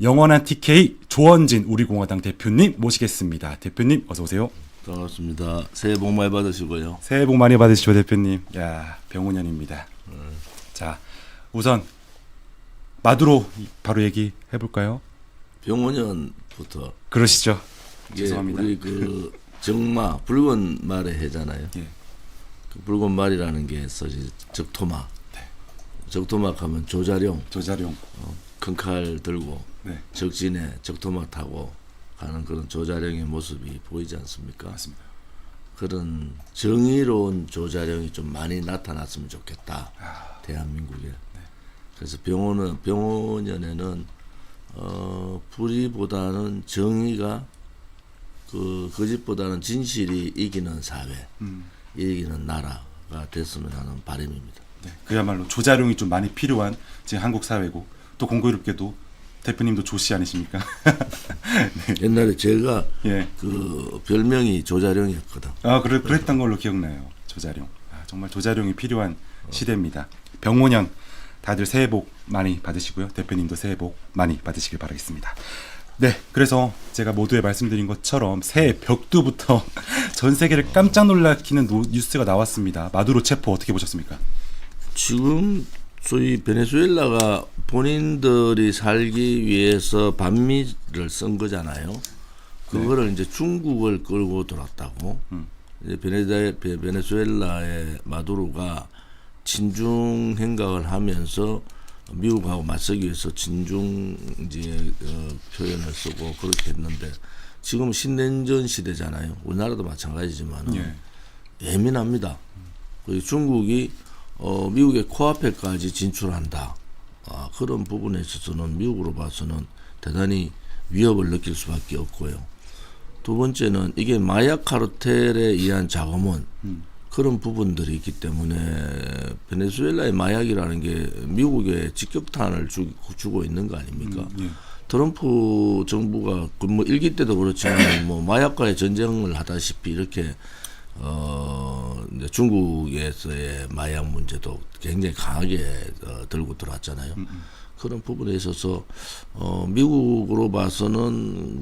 영원한 TK 조원진 우리공화당 대표님 모시겠습니다. 대표님 어서 오세요. 반갑습니다. 새해 복 많이 받으시고요. 새해 복 많이 받으시죠 대표님. 야, 병원년입니다. 자, 우선 마두로 바로 얘기해 볼까요? 병원년부터 그러시죠. 이게 죄송합니다. 우리 그 정마 붉은 말의 해잖아요. 예. 그 붉은 말이라는 게 써지 적토막. 네. 적토막 하면 조자룡 조자룡. 큰 칼 들고 네. 적진에 적토막 타고 가는 그런 조자룡의 모습이 보이지 않습니까? 맞습니다. 그런 정의로운 조자룡이 좀 많이 나타났으면 좋겠다. 대한민국에. 그래서 병원년에는 불의보다는 정의가 그 거짓보다는 진실이 이기는 사회, 이기는 나라가 됐으면 하는 바람입니다. 네, 그야말로 조자룡이 좀 많이 필요한 지금 한국 사회고 또 공교롭게도 대표님도 조씨 아니십니까? 네. 옛날에 제가 예. 그 별명이 조자룡이었거든. 아, 그랬던 걸로 기억나요. 조자룡. 아, 정말 조자룡이 필요한 시대입니다. 병오년 다들 새해 복 많이 받으시고요. 대표님도 새해 복 많이 받으시길 바라겠습니다. 네, 그래서 제가 모두에 말씀드린 것처럼 새해 벽두부터 전 세계를 깜짝 놀라키는 뉴스가 나왔습니다. 마두로 체포 어떻게 보셨습니까? 지금 소위 베네수엘라가 본인들이 살기 위해서 반미를 쓴 거잖아요. 그거를 이제 중국을 끌고 들었다고. 이제 베네수엘라의 마두로가 친중 행각을 하면서 미국하고 맞서기 위해서 친중 이제 표현을 쓰고 그렇게 했는데 지금 신냉전 시대잖아요. 우리나라도 마찬가지지만 예. 예민합니다. 그리고 중국이 미국의 코앞에까지 진출한다. 그런 부분에 있어서는 미국으로 봐서는 대단히 위협을 느낄 수밖에 없고요. 두 번째는 이게 마약 카르텔에 의한 자금은 그런 부분들이 있기 때문에 베네수엘라의 마약이라는 게 미국에 직격탄을 주고 있는 거 아닙니까? 예. 트럼프 정부가 뭐 일기 때도 그렇지만 뭐 마약과의 전쟁을 하다시피 이렇게 이제 중국에서의 마약 문제도 굉장히 강하게 들고 들어왔잖아요. 그런 부분에 있어서 미국으로 봐서는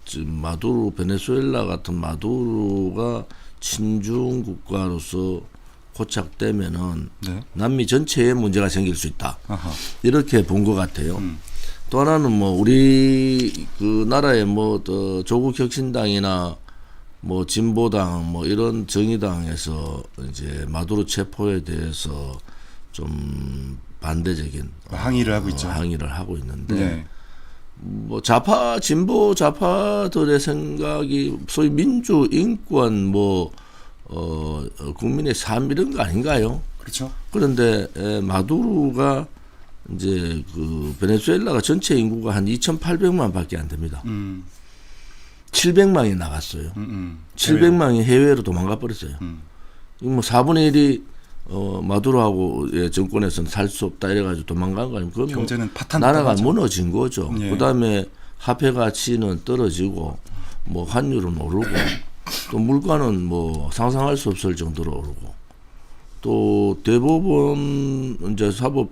지금 마두로 베네수엘라 같은 마두로가 친중 국가로서 고착되면은 네. 남미 전체에 문제가 생길 수 있다. 아하. 이렇게 본 것 같아요. 또 하나는 뭐 우리 그 나라의 뭐 조국 혁신당이나 뭐 진보당 뭐 이런 정의당에서 이제 마두로 체포에 대해서 좀 반대적인 항의를 하고 있죠. 항의를 하고 있는데 네. 뭐 좌파 진보 좌파들의 생각이 소위 민주 인권 뭐 국민의 삶 이런 거 아닌가요? 그렇죠. 그런데 마두로가 이제 그 베네수엘라가 전체 인구가 한 2,800만밖에 안 됩니다. 700만이 나갔어요. 700만이 해외로 도망가 버렸어요. 뭐 4분의 1이 마두로하고의 정권에서는 살 수 없다 이래가지고 도망간 거 아니면 그건 경제는 파탄 나라가 나가죠. 무너진 거죠. 예. 그다음에 화폐 가치는 떨어지고 뭐 환율은 오르고 또 물가는 뭐 상상할 수 없을 정도로 오르고 또 대법원 이제 사법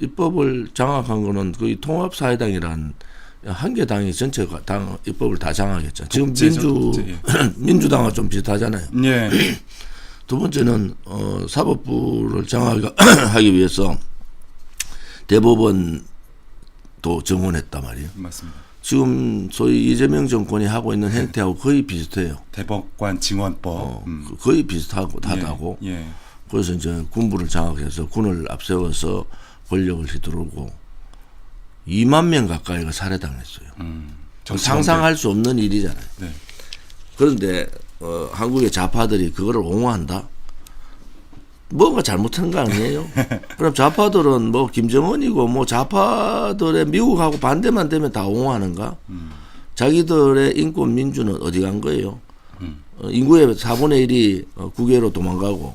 입법을 장악한 거는 거의 통합사회당이란 한 개 당이 전체 당 입법을 다 장악했죠. 지금 민주당과 좀 비슷하잖아요. 예. 두 번째는 사법부를 장악하기 위해서 대법원도 정원했단 말이에요. 맞습니다. 지금 소위 이재명 정권이 하고 있는 행태하고 거의 비슷해요. 대법관 증언법. 거의 비슷하다고. 예. 그래서 이제 군부를 장악해서 군을 앞세워서 권력을 휘두르고 2만 명 가까이가 살해당했어요. 상상할 수 없는 일이잖아요. 네. 그런데 한국의 좌파들이 그거를 옹호한다? 뭔가 잘못한 거 아니에요? 그럼 좌파들은 뭐 김정은이고 뭐 좌파들의 미국하고 반대만 되면 다 옹호하는가? 자기들의 인권 민주는 어디 간 거예요? 인구의 4분의 1이 국외로 도망가고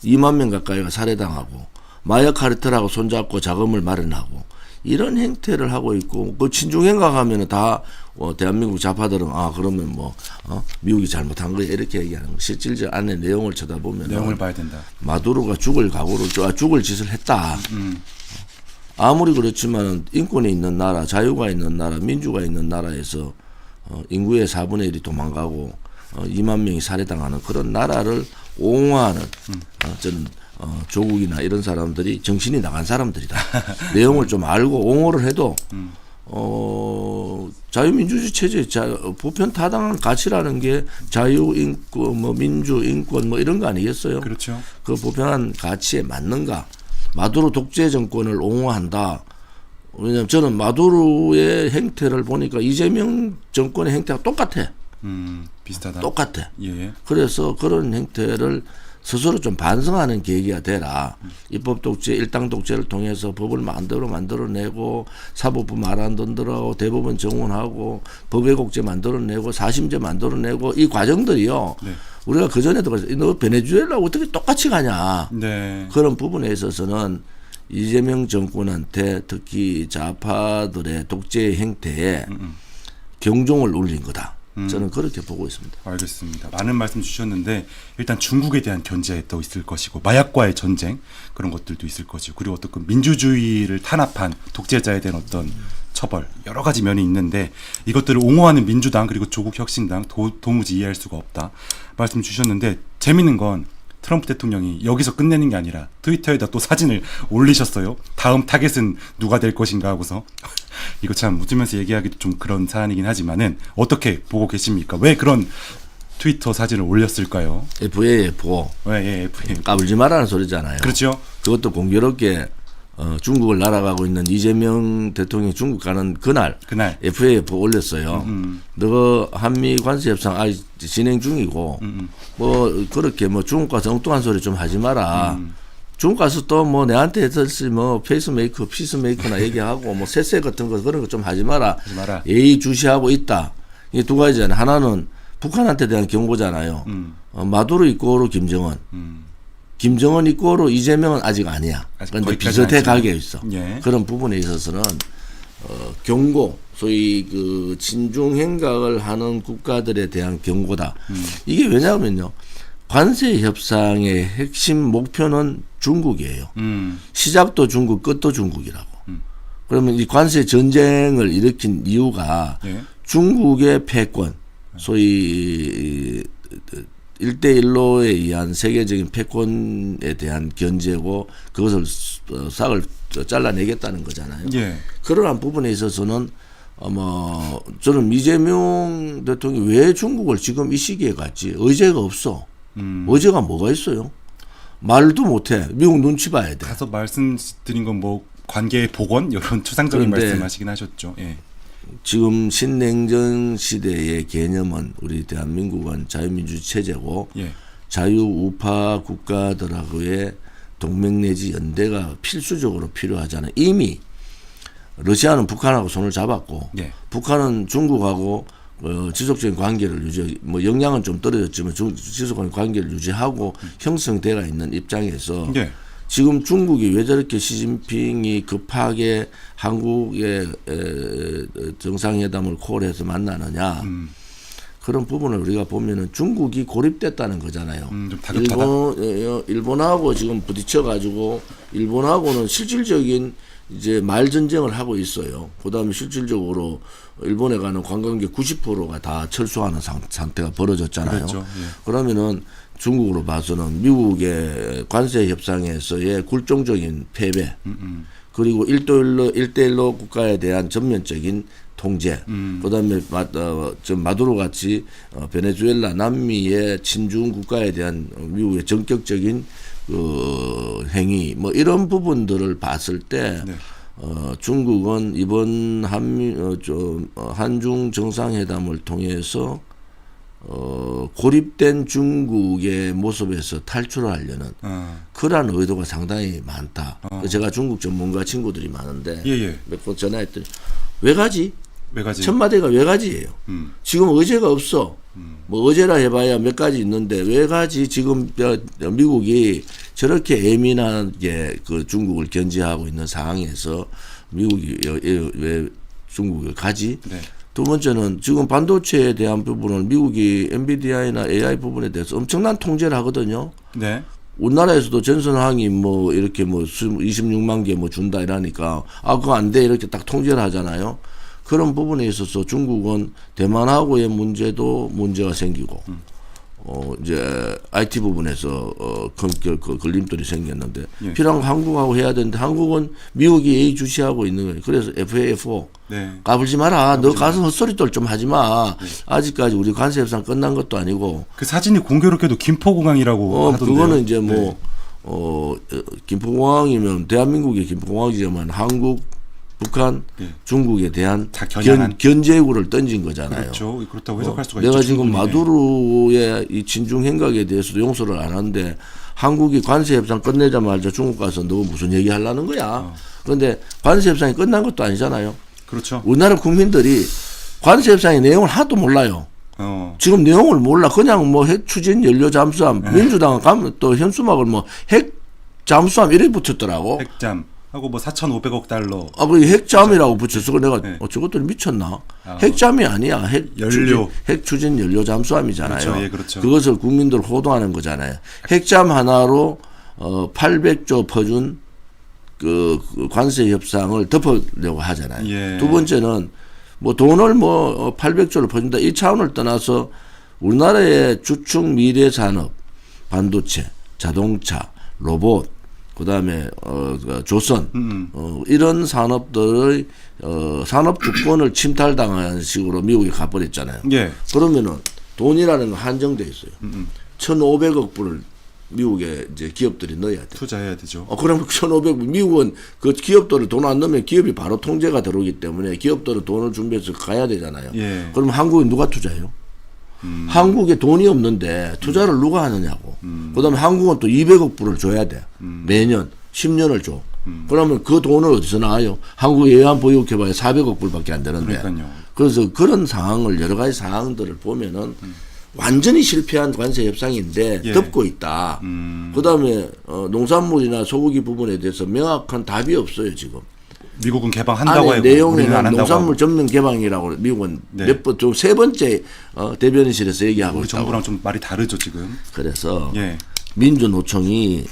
2만 명 가까이가 살해당하고 마약 카르텔하고 손잡고 자금을 마련하고 이런 행태를 하고 있고 그 친중행각하면은 다 대한민국 좌파들은 그러면 뭐 미국이 잘못한 거야 이렇게 얘기하는 거. 실질적 안에 내용을 쳐다보면 내용을 봐야 된다. 마두로가 죽을 짓을 했다. 아무리 그렇지만 인권이 있는 나라, 자유가 있는 나라, 민주가 있는 나라에서 인구의 4분의 1이 도망가고 2만 명이 살해당하는 그런 나라를 옹호하는 저는 조국이나 이런 사람들이 정신이 나간 사람들이다. 내용을 좀 알고 옹호를 해도 자유민주주의 체제 보편 타당한 가치라는 게 자유, 인권, 뭐 민주, 인권 뭐 이런 거 아니겠어요? 그렇죠. 그 보편한 가치에 맞는가? 마두로 독재 정권을 옹호한다. 왜냐하면 저는 마두로의 행태를 보니까 이재명 정권의 행태가 똑같아. 비슷하다. 똑같아. 예. 그래서 그런 행태를 스스로 좀 반성하는 계기가 되라. 입법 독재, 일당 독재를 통해서 법을 만들어내고 사법부 말 안 듣더라고 대법원 정원하고 법외국제 만들어내고 사심제 만들어내고 이 과정들이요. 네. 우리가 그 전에도 그랬어요. 너 베네수엘라 어떻게 똑같이 가냐. 네. 그런 부분에 있어서는 이재명 정권한테 특히 좌파들의 독재 행태에 경종을 울린 거다. 저는 그렇게 보고 있습니다. 알겠습니다. 많은 말씀 주셨는데 일단 중국에 대한 견제도 있을 것이고 마약과의 전쟁 그런 것들도 있을 것이고 그리고 어떤 민주주의를 탄압한 독재자에 대한 어떤 처벌 여러 가지 면이 있는데 이것들을 옹호하는 민주당 그리고 조국 혁신당 도무지 이해할 수가 없다 말씀 주셨는데 재밌는 건 트럼프 대통령이 여기서 끝내는 게 아니라 트위터에다 또 사진을 올리셨어요. 다음 타겟은 누가 될 것인가 하고서 이거 참 웃으면서 얘기하기도 좀 그런 사안이긴 하지만은 어떻게 보고 계십니까? 왜 그런 트위터 사진을 올렸을까요? FAFO. 예, 까불지 말라는 소리잖아요. 그렇죠. 그것도 공교롭게 중국을 날아가고 있는 이재명 대통령이 중국 가는 그날 FAF 올렸어요. 너 한미 관세 협상 아직 진행 중이고 뭐 그렇게 뭐 중국 가서 엉뚱한 소리 좀 하지 마라. 중국 가서 또 뭐 내한테 했을지 뭐 페이스메이커, 피스메이커나 얘기하고 뭐 세세 같은 거 그런 거 좀 하지 마라. 예의 주시하고 있다. 이게 두 가지잖아요. 하나는 북한한테 대한 경고잖아요. 마두로 이꼬로 김정은. 김정은 이꼬로 이재명은 아직 아니야. 그런데 비슷해 가게 있어. 예. 그런 부분에 있어서는 경고, 소위 그 친중 행각을 하는 국가들에 대한 경고다. 이게 왜냐하면요. 관세 협상의 핵심 목표는 중국이에요. 시작도 중국, 끝도 중국이라고. 그러면 이 관세 전쟁을 일으킨 이유가 중국의 패권, 소위 1대1로에 의한 세계적인 패권에 대한 견제고 그것을 싹을 잘라내겠다는 거잖아요. 예. 그러한 부분에 있어서는 저는 이재명 대통령이 왜 중국을 지금 이 시기에 갔지? 의제가 없어. 의제가 뭐가 있어요? 말도 못해. 미국 눈치 봐야 돼. 가서 말씀드린 건 뭐 관계의 복원 이런 추상적인 말씀하시긴 하셨죠. 예. 지금 신냉전 시대의 개념은 우리 대한민국은 자유민주주의 체제고 자유우파 국가들하고의 동맹 내지 연대가 필수적으로 필요하잖아요. 이미 러시아는 북한하고 손을 잡았고 북한은 중국하고 지속적인 관계를 유지, 뭐 영향은 좀 떨어졌지만 지속적인 관계를 유지하고 형성되어 있는 입장에서 지금 중국이 왜 저렇게 시진핑이 급하게 한국의 정상회담을 콜해서 만나느냐. 그런 부분을 우리가 보면은 중국이 고립됐다는 거잖아요. 좀 다급하다. 일본하고 지금 부딪혀가지고 일본하고는 실질적인 이제 말 전쟁을 하고 있어요. 그다음에 실질적으로 일본에 가는 관광객 90%가 다 철수하는 상태가 벌어졌잖아요. 그렇죠. 그러면은 중국으로 봐서는 미국의 관세 협상에서의 굴종적인 패배, 그리고 1대1로 국가에 대한 전면적인 통제, 그다음에 마두로 같이 베네수엘라, 남미의 친중 국가에 대한 미국의 전격적인 행위, 뭐 이런 부분들을 봤을 때 중국은 이번 한중 정상회담을 통해서 고립된 중국의 모습에서 탈출하려는 그러한 의도가 상당히 많다. 제가 중국 전문가 친구들이 많은데 몇 번 전화했더니 왜 가지? 첫마디가 왜 가지예요. 지금 의제가 없어. 뭐 의제라 해봐야 몇 가지 있는데 왜 가지? 지금 미국이 저렇게 예민하게 그 중국을 견제하고 있는 상황에서 미국이 왜 중국을 가지? 두 번째는 지금 반도체에 대한 부분을 미국이 엔비디아나 AI 부분에 대해서 엄청난 통제를 하거든요. 우리나라에서도 전선항이 뭐 이렇게 뭐 26만 개 뭐 준다 이러니까 그거 안 돼 이렇게 딱 통제를 하잖아요. 그런 부분에 있어서 중국은 대만하고의 문제도 문제가 생기고 이제 IT 부분에서 그 걸림돌이 생겼는데 예. 필요한 한국하고 해야 되는데 한국은 미국이 예의주시하고 있는 거예요. 그래서 FAO 네. 까불지 마라. 너 가서 헛소리들 좀 하지 마. 아직까지 우리 관세 협상 끝난 것도 아니고. 그 사진이 공교롭게도 김포공항이라고 하던데요. 그거는 이제 뭐 네. 김포공항이면 대한민국의 김포공항이지만 한국, 북한, 예. 중국에 대한 다 겨냥한. 견제구를 던진 거잖아요. 그렇죠. 그렇다고 해석할 수가 있죠. 내가 지금 충분히. 마두로의 이 진중 행각에 대해서도 용서를 안 하는데 한국이 관세 협상 끝내자마자 중국 가서 너 무슨 얘기 하려는 거야. 그런데 관세 협상이 끝난 것도 아니잖아요. 그렇죠. 우리나라 국민들이 관세 협상의 내용을 하나도 몰라요. 지금 내용을 몰라. 그냥 뭐 핵 추진 연료 잠수함, 민주당은 가면 또 현수막을 뭐 핵 잠수함 이래 붙였더라고. 핵잠 하고 뭐 4,500억 달러. 그 핵잠이라고 붙였어. 내가 네. 저것들이 미쳤나? 핵잠이 아니야. 핵 추진 연료 잠수함이잖아요. 그렇죠. 예, 그렇죠. 그것을 국민들 호도하는 거잖아요. 핵잠 하나로 800조 퍼준 그 관세 협상을 덮으려고 하잖아요. 예. 두 번째는 뭐 돈을 뭐 800조를 퍼준다 이 차원을 떠나서 우리나라의 주축 미래 산업, 반도체, 자동차, 로봇, 그다음에 조선 이런 산업들의 산업 주권을 침탈당하는 식으로 미국이 가버렸잖아요. 예. 그러면은 돈이라는 건 한정돼 있어요. 1,500억 불을 미국에 이제 기업들이 넣어야 돼. 투자해야 되죠. 그럼 1,500불 미국은 그 기업들을 돈 안 넣으면 기업이 바로 통제가 들어오기 때문에 기업들은 돈을 준비해서 가야 되잖아요. 예. 그럼 한국은 누가 투자해요? 한국에 돈이 없는데 투자를 누가 하느냐고. 그다음에 한국은 또 200억 불을 줘야 돼. 매년 10년을 줘. 그러면 그 돈을 어디서 나와요? 한국 예산 보유해봐야 400억 불밖에 안 되는데. 그러니까요. 그래서 그런 상황을 여러 가지 상황들을 보면은 완전히 실패한 관세 협상인데 예. 덮고 있다. 그다음에 농산물이나 소고기 부분에 대해서 명확한 답이 없어요 지금. 미국은 개방한다고 안에 하고 우리는 안 내용에는 한다고 농산물 하고. 전면 개방이라고 미국은 네. 몇 번 좀 세 번째 대변인실에서 얘기하고 우리 있다고. 정부랑 좀 말이 다르죠 지금. 그래서 예. 민주노총이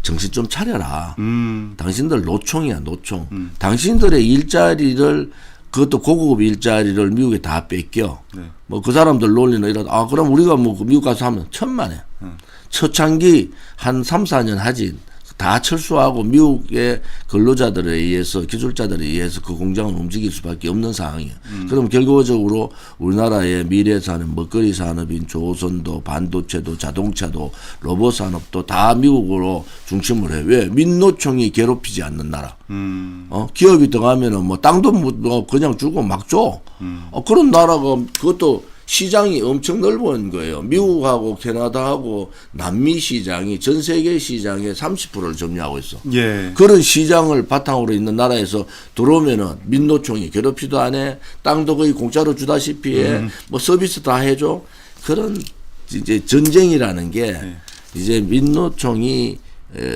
정신 좀 차려라. 당신들 노총이야 노총. 음. 당신들의 일자리를 그것도 고급 일자리를 미국에 다 뺏겨. 네. 뭐 그 사람들 논리는 이러다 그럼 우리가 뭐 미국 가서 하면 천만에. 초창기 한 3, 4년 하지. 다 철수하고 미국의 근로자들에 의해서 기술자들에 의해서 그 공장을 움직일 수밖에 없는 상황이에요. 그럼 결과적으로 우리나라의 미래 산업, 먹거리 산업인 조선도 반도체도 자동차도 로봇 산업도 다 미국으로 중심을 해요. 왜? 민노총이 괴롭히지 않는 나라. 기업이 들어가면은 뭐 땅도 뭐 그냥 주고 막 줘. 그런 나라가 그것도 시장이 엄청 넓은 거예요. 미국하고 캐나다하고 남미 시장이 전 세계 시장의 30%를 점유하고 있어. 예. 그런 시장을 바탕으로 있는 나라에서 들어오면은 민노총이 괴롭히도 안 해. 땅도 거의 공짜로 주다시피 해. 뭐 서비스 다 해줘. 그런 이제 전쟁이라는 게 이제 민노총이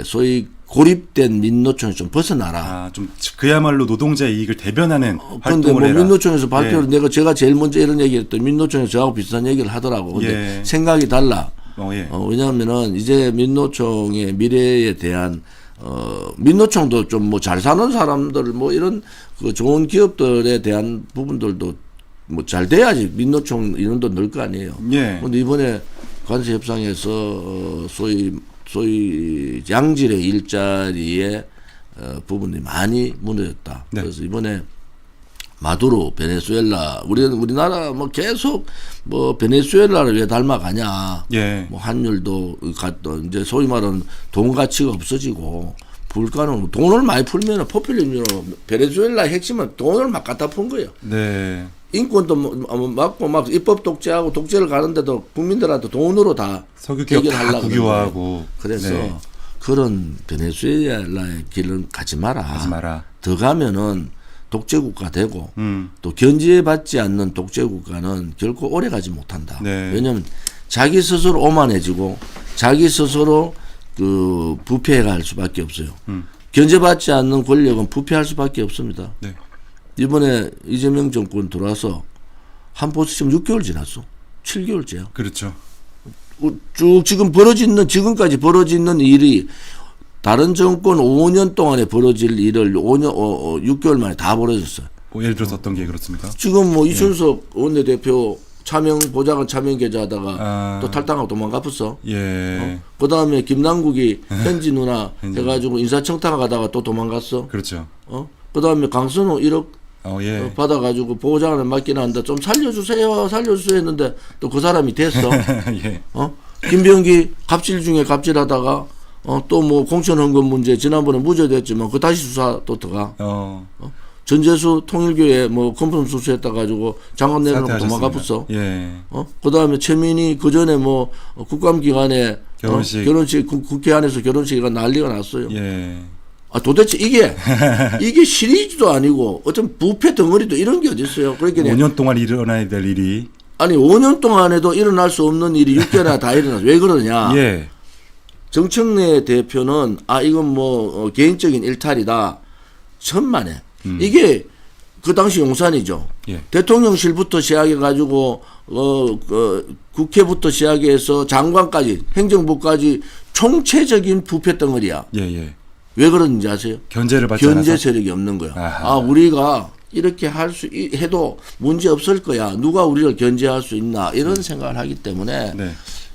소위 고립된 민노총이 좀 벗어나라. 좀 그야말로 노동자의 이익을 대변하는 그런데 활동을 뭐 해라. 민노총에서 발표를 예. 제가 제일 먼저 이런 얘기를 했더니 민노총에서 저하고 비슷한 얘기를 하더라고. 근데 예. 생각이 달라. 예. 왜냐하면은 이제 민노총의 미래에 대한 민노총도 좀 뭐 잘 사는 사람들 뭐 이런 그 좋은 기업들에 대한 부분들도 뭐 잘 돼야지 민노총 인원도 늘 거 아니에요. 예. 근데 이번에 관세 협상에서 소위 양질의 일자리의 부분이 많이 무너졌다. 네. 그래서 이번에 마두로, 베네수엘라, 우리나라 뭐 계속 뭐 베네수엘라를 왜 닮아가냐. 예. 뭐 환율도 이제 소위 말하는 돈 가치가 없어지고 불가능. 돈을 많이 풀면은 포퓰리즘으로 베네수엘라 핵심은 돈을 막 갖다 푼 거예요. 네. 인권도 막고 막 입법 독재하고 독재를 가는데도 국민들한테 돈으로 다 석유 기업 다 해결하려고 국유화하고. 그래서 네. 그런 베네수엘라의 길은 가지 마라. 하지 마라. 더 가면은 독재국가 되고 음. 또 견제받지 않는 독재국가는 결코 오래 가지 못한다. 네. 왜냐하면 자기 스스로 오만해지고 자기 스스로 그 부패할 수밖에 없어요. 견제받지 않는 권력은 부패할 수밖에 없습니다. 네. 이번에 이재명 정권 들어와서 한 포스트 지금 6개월 지났어. 7개월째야. 그렇죠. 쭉 지금까지 벌어지는 일이 다른 정권 5년 동안에 벌어질 일을 6개월 만에 다 벌어졌어요. 뭐 예를 들어서 어떤 게 그렇습니까? 지금 뭐 이준석 원내대표 보좌관 차명 계좌하다가 아. 또 탈당하고 도망가봤어. 예. 그 다음에 김남국이 현지 누나 해가지고 인사청탁하다가 또 도망갔어. 그렇죠. 그 다음에 강선호 1억 예. 받아가지고 보좌관을 맡기는 한다. 좀 살려주세요 했는데 또 그 사람이 됐어. 예. 김병기 갑질 중에 갑질하다가 또 뭐 공천헌금 문제 지난번에 무죄됐지만 그 다시 수사 또 들어가. 전재수 통일교회 뭐 컨펌 수수했다 가지고 장관 내려놓고 도망가봤어. 예. 그 다음에 최민희 그 전에 뭐 국감기간에 결혼식 국회 안에서 결혼식이 난리가 났어요. 예. 도대체 이게 시리즈도 아니고 어떤 부패 덩어리도 이런 게 어디 있어요? 그러니까 5년 동안 일어나야 될 일이 5년 동안에도 일어날 수 없는 일이 6개월이나 다 일어나서 왜 그러냐? 예. 정청래 대표는 이건 뭐 개인적인 일탈이다. 천만에. 이게 그 당시 용산이죠. 예. 대통령실부터 시작해 가지고 국회부터 시작해서 장관까지 행정부까지 총체적인 부패 덩어리야. 예. 왜 그러는지 아세요? 견제 않아서? 세력이 없는 거야. 우리가 이렇게 해도 문제 없을 거야. 누가 우리를 견제할 수 있나 이런 생각을 하기 때문에 네.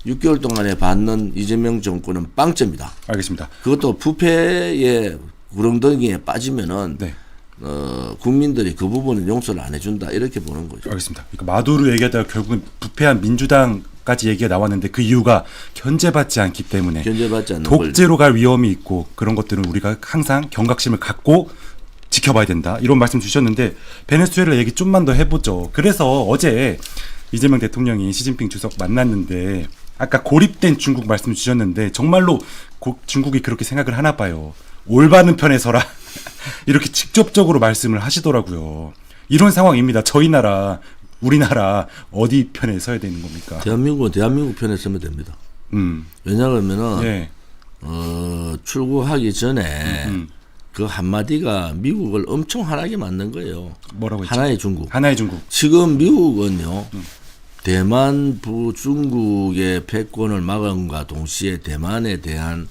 6개월 동안에 받는 이재명 정권은 빵점이다. 알겠습니다. 그것도 부패의 구렁텅이에 빠지면은 네. 국민들이 그 부분은 용서를 안 해준다 이렇게 보는 거죠. 알겠습니다. 그러니까 마두를 얘기하다가 결국은 부패한 민주당까지 얘기가 나왔는데 그 이유가 견제받지 않기 때문에 견제받지 않는 독재로 갈 위험이 있고 그런 것들은 우리가 항상 경각심을 갖고 지켜봐야 된다. 이런 말씀 주셨는데 베네수엘라 얘기 좀만 더 해보죠. 그래서 어제 이재명 대통령이 시진핑 주석 만났는데 아까 고립된 중국 말씀 주셨는데 정말로 중국이 그렇게 생각을 하나 봐요. 올바른 편에 서라. 이렇게 직접적으로 말씀을 하시더라고요. 이런 상황입니다. 저희 나라, 우리나라 어디 편에 서야 되는 겁니까? 대한민국은 대한민국 편에 서면 됩니다. 왜냐하면은 예. 출국하기 전에 그 한마디가 미국을 엄청 화나게 만든 거예요. 뭐라고 했죠? 하나의 중국. 하나의 중국. 지금 미국은요. 대만 중국의 패권을 막음과 동시에 대만에 대한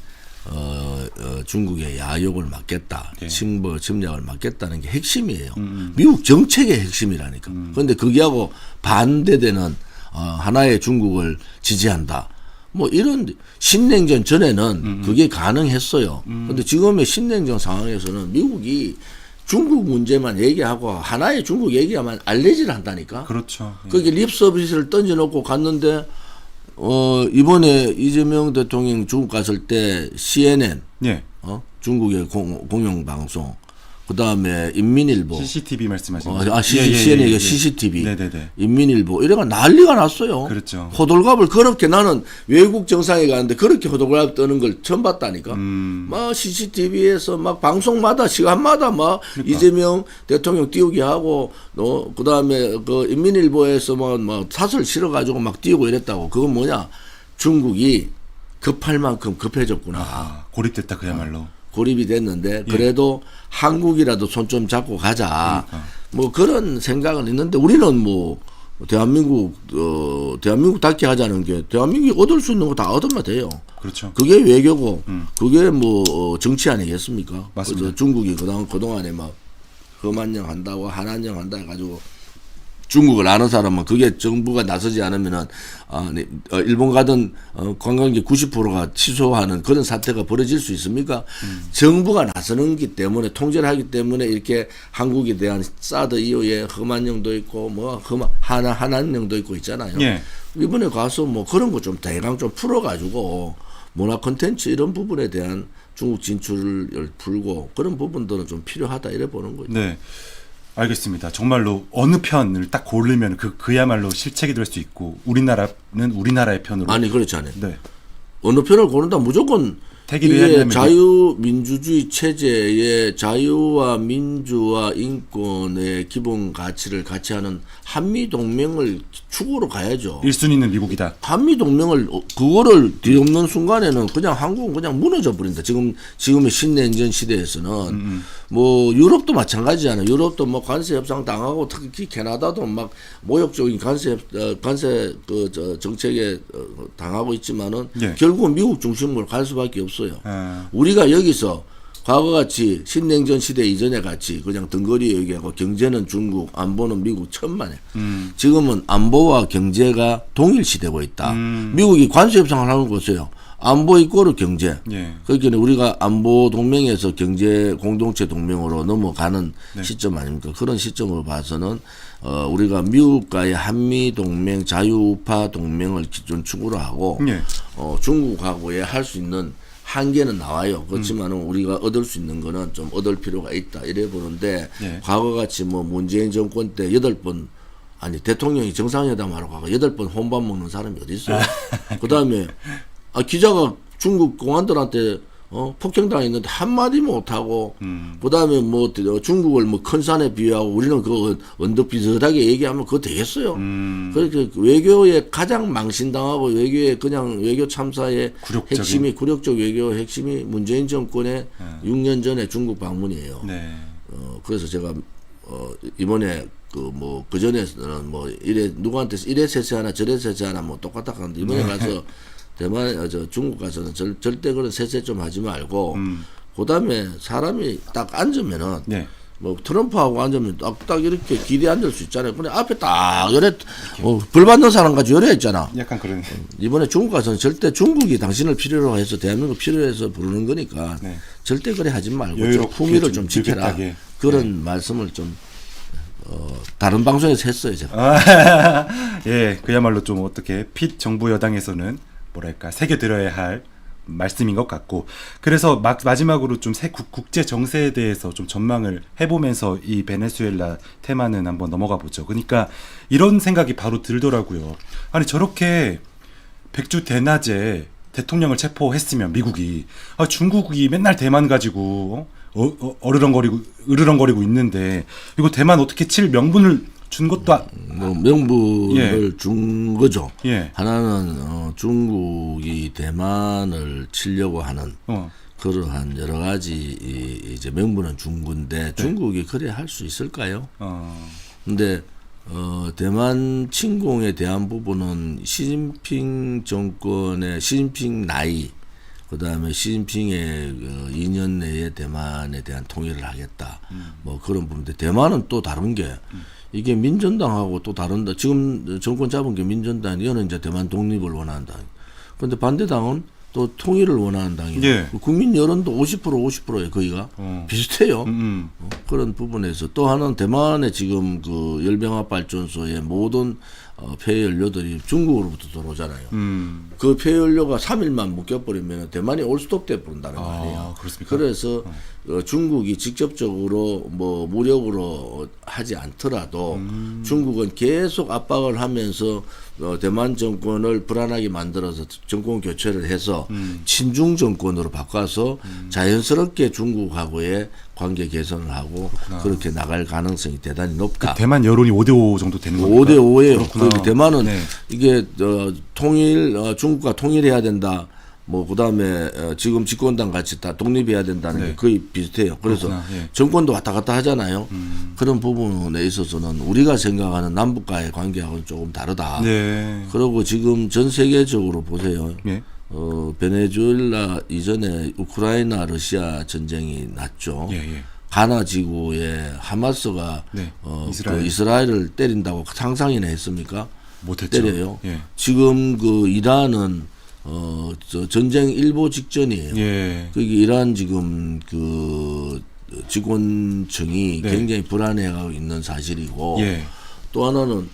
중국의 야욕을 막겠다, 예. 침략을 막겠다는 게 핵심이에요. 미국 정책의 핵심이라니까. 그런데 거기하고 반대되는 하나의 중국을 지지한다. 뭐 이런 신냉전 전에는 그게 가능했어요. 그런데 지금의 신냉전 상황에서는 미국이 중국 문제만 얘기하고 하나의 중국 얘기하면 알레지를 한다니까. 그렇죠. 예. 거기 립 서비스를 던져놓고 갔는데 이번에 이재명 대통령 중국 갔을 때 CNN, 예. 중국의 공영방송, 그 다음에 인민일보, CCTV 말씀하시는 거죠? CNN이 예. CCTV, 네네네. 인민일보 이래가 난리가 났어요. 그렇죠. 호들갑을 그렇게 나는 외국 정상에 가는데 그렇게 호들갑 떠는 걸 처음 봤다니까. 막 CCTV에서 막 방송마다 시간마다 막 그러니까. 이재명 대통령 띄우게 하고 그 다음에 그 인민일보에서 막 사설 실어가지고 막 띄우고 이랬다고. 그건 뭐냐? 중국이 급할 만큼 급해졌구나. 고립됐다 그야말로. 고립이 됐는데 그래도 한국이라도 손 좀 잡고 가자. 뭐 그런 생각은 있는데 우리는 뭐 대한민국답게 하자는 게 대한민국이 얻을 수 있는 거 다 얻으면 돼요. 그렇죠. 그게 외교고 그게 뭐 정치 아니겠습니까? 맞습니다. 중국이 그동안에 막 험한령 한다고 한한령 한다 해가지고 중국을 아는 사람은 그게 정부가 나서지 않으면은 일본 가던 관광객 90%가 취소하는 그런 사태가 벌어질 수 있습니까? 정부가 나서는 기 때문에 통제를 하기 때문에 이렇게 한국에 대한 사드 이후에 험한령도 있고 뭐 한한령도 있고 있잖아요. 예. 이번에 가서 뭐 그런 거 좀 대강 좀 풀어가지고 문화 콘텐츠 이런 부분에 대한 중국 진출을 풀고 그런 부분들은 좀 필요하다 이래 보는 거죠. 네. 알겠습니다. 정말로 어느 편을 딱 고르면 그야말로 실책이 될 수 있고 우리나라는 우리나라의 편으로. 아니 그렇지 않아요. 네. 어느 편을 고른다 무조건 태기를 이게 하려면 자유민주주의 체제의 자유와 민주와 인권의 기본 가치를 같이 하는 한미동맹을 추구로 가야죠. 1순위는 미국이다. 한미동맹을 그거를 뒤엎는 순간에는 그냥 한국은 그냥 무너져 버린다. 지금의 신냉전 시대에서는 뭐 유럽도 마찬가지잖아요. 유럽도 뭐 관세 협상 당하고 특히 캐나다도 막 모욕적인 관세 정책에 당하고 있지만은 예. 결국은 미국 중심으로 갈 수밖에 없어요. 아, 우리가 여기서 과거같이 신냉전 시대 이전에 같이 그냥 등거리 얘기하고 경제는 중국, 안보는 미국 천만에. 지금은 안보와 경제가 동일시되고 있다. 미국이 관세 협상을 하는 거 보세요. 안보 이꼬르 경제. 예. 그러니까 우리가 안보 동맹에서 경제 공동체 동맹으로 넘어가는 네. 시점 아닙니까? 그런 시점으로 봐서는 우리가 미국과의 한미 동맹, 자유우파 동맹을 기존 추구로 하고 예. 중국하고의 할 수 있는 한계는 나와요. 그렇지만은 우리가 얻을 수 있는 거는 좀 얻을 필요가 있다. 이래 보는데 예. 과거같이 뭐 문재인 정권 때 8번 아니 대통령이 정상회담하러 가고 8번 혼밥 먹는 사람이 어디 있어요? 그다음에 기자가 중국 공안들한테 폭행당했는데 한마디 못하고 그다음에 뭐 중국을 뭐 큰 산에 비유하고 우리는 그 언덕 비슷하게 얘기하면 그거 되겠어요. 그렇게 외교에 가장 망신당하고 외교의 그냥 외교 참사의 굴욕적인. 핵심이 굴욕적 외교 핵심이 문재인 정권의 6년 전에 중국 방문이에요. 네. 그래서 제가 이번에 그 전에는 뭐 이래 누구한테 이래 세세하나 저래 세세하나 뭐 똑같다 하는데 이번에 가서 대만 중국 가서는 절대 그런 세세 좀 하지 말고 그다음에 사람이 딱 앉으면은 네. 뭐 트럼프하고 앉으면 딱 이렇게 길에 앉을 수 있잖아요. 근데 앞에 딱 열에 벌 받는 사람 가지고 열에 있잖아. 약간 그런. 이번에 중국 가서는 절대 중국이 당신을 필요로 해서 대한민국 필요해서 부르는 거니까 네. 절대 그래 하지 말고 좀 여유롭게 품위를 좀 좀 지켜라. 느긋하게. 그런 말씀을 좀 다른 방송에서 했어요, 제가. 예, 그야말로 좀 어떻게 핏 정부 여당에서는 뭐랄까 새겨들어야 할 말씀인 것 같고, 그래서 마지막으로 좀 새 국제 정세에 대해서 좀 전망을 해보면서 이 베네수엘라 테마는 한번 넘어가 보죠. 그러니까 이런 생각이 바로 들더라고요. 아니 저렇게 백주 대낮에 대통령을 체포했으면 미국이 중국이 맨날 대만 가지고 으르렁거리고 있는데 이거 대만 어떻게 칠 명분을 준 것도 뭐 명분을 준 거죠. 예. 하나는 중국이 대만을 치려고 하는 그러한 여러 가지 이제 명분은 준 건데 중국이 그래 할 수 있을까요? 근데 대만 침공에 대한 부분은 시진핑 정권의 시진핑 나이 그다음에 시진핑의 2년 내에 대만에 대한 통일을 하겠다. 뭐 그런 부분인데 대만은 또 다른 게 이게 민전당하고 또 다른다. 지금 정권 잡은 게 민전당, 이거는 이제 대만 독립을 원하는 당. 그런데 반대당은 또 통일을 원하는 당이에요. 예. 국민 여론도 50%예요, 거기가. 비슷해요. 그런 부분에서 또 하나는 대만의 지금 그 열병합 발전소의 모든 폐연료들이 중국으로부터 들어오잖아요. 그 폐연료가 3일만 묶여버리면 대만이 올스톱 돼 버린다는 거 아니에요. 그렇습니까? 그래서 중국이 직접적으로 뭐 무력으로 하지 않더라도 중국은 계속 압박을 하면서 대만 정권을 불안하게 만들어서 정권 교체를 해서 친중 정권으로 바꿔서 자연스럽게 중국하고의 관계 개선을 하고 그렇게 나갈 가능성이 대단히 높다. 대만 여론이 5대5 정도 되는 겁니까? 5대5예요. 그러니까 대만은 네. 이게 중국과 통일해야 된다. 뭐 그다음에 지금 집권당 같이 다 독립해야 된다는 게 거의 비슷해요. 그래서 예. 정권도 왔다 갔다 하잖아요. 그런 부분에 있어서는 우리가 생각하는 남북과의 관계하고는 조금 다르다. 네. 그리고 지금 전 세계적으로 보세요. 예. 베네수엘라 이전에 우크라이나 러시아 전쟁이 났죠. 예. 가나 지구에 하마스가 네. 그 이스라엘을 때린다고 상상이나 했습니까? 못했죠. 때려요. 예. 지금 그 이란은 전쟁 일보 직전이에요. 예. 그게 이란 지금 그 직원층이 네. 굉장히 불안해하고 있는 사실이고 예. 또 하나는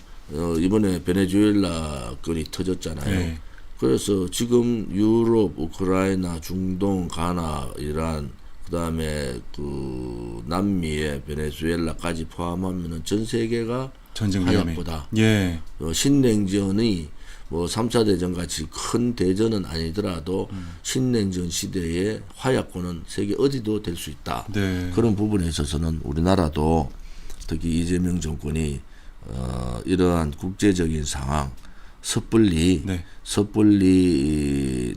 이번에 베네수엘라 건이 터졌잖아요. 예. 그래서 지금 유럽, 우크라이나, 중동, 가나, 이란, 그다음에 그 남미의 베네수엘라까지 포함하면은 전 세계가 전쟁 위험에. 하약보다 예. 신냉전이 뭐 3차 대전 같이 큰 대전은 아니더라도 신냉전 시대의 화약고는 세계 어디도 될 수 있다. 네. 그런 부분에 있어서는 우리나라도 특히 이재명 정권이 이러한 국제적인 상황 섣불리 네.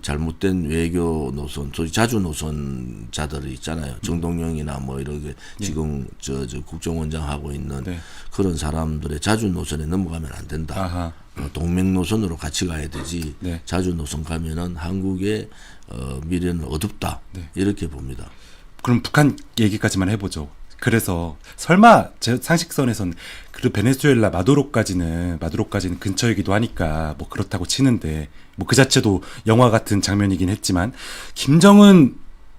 잘못된 외교 노선, 소위 자주 노선자들이 있잖아요. 정동영이나 뭐 이렇게 지금 저 국정원장 하고 있는 네. 그런 사람들의 자주 노선에 넘어가면 안 된다. 아하. 동맹 노선으로 같이 가야 되지. 네. 자주 노선 가면은 한국의 미래는 어둡다. 네. 이렇게 봅니다. 그럼 북한 얘기까지만 해보죠. 그래서 설마 제 상식선에선 그 베네수엘라 마두로까지는 근처이기도 하니까 뭐 그렇다고 치는데 뭐 그 자체도 영화 같은 장면이긴 했지만 김정은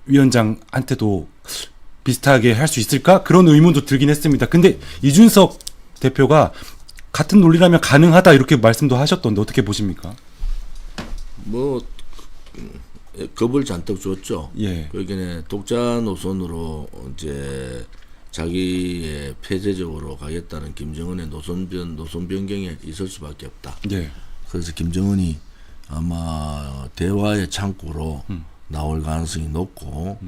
위원장한테도 비슷하게 할 수 있을까? 그런 의문도 들긴 했습니다. 근데 이준석 대표가 같은 논리라면 가능하다 이렇게 말씀도 하셨던데 어떻게 보십니까? 뭐 겁을 잔뜩 줬죠. 예. 그러니까 독자 노선으로 이제 자기의 폐쇄적으로 가겠다는 김정은의 노선 변경에 있을 수밖에 없다. 예. 그래서 김정은이 아마 대화의 창구로 나올 가능성이 높고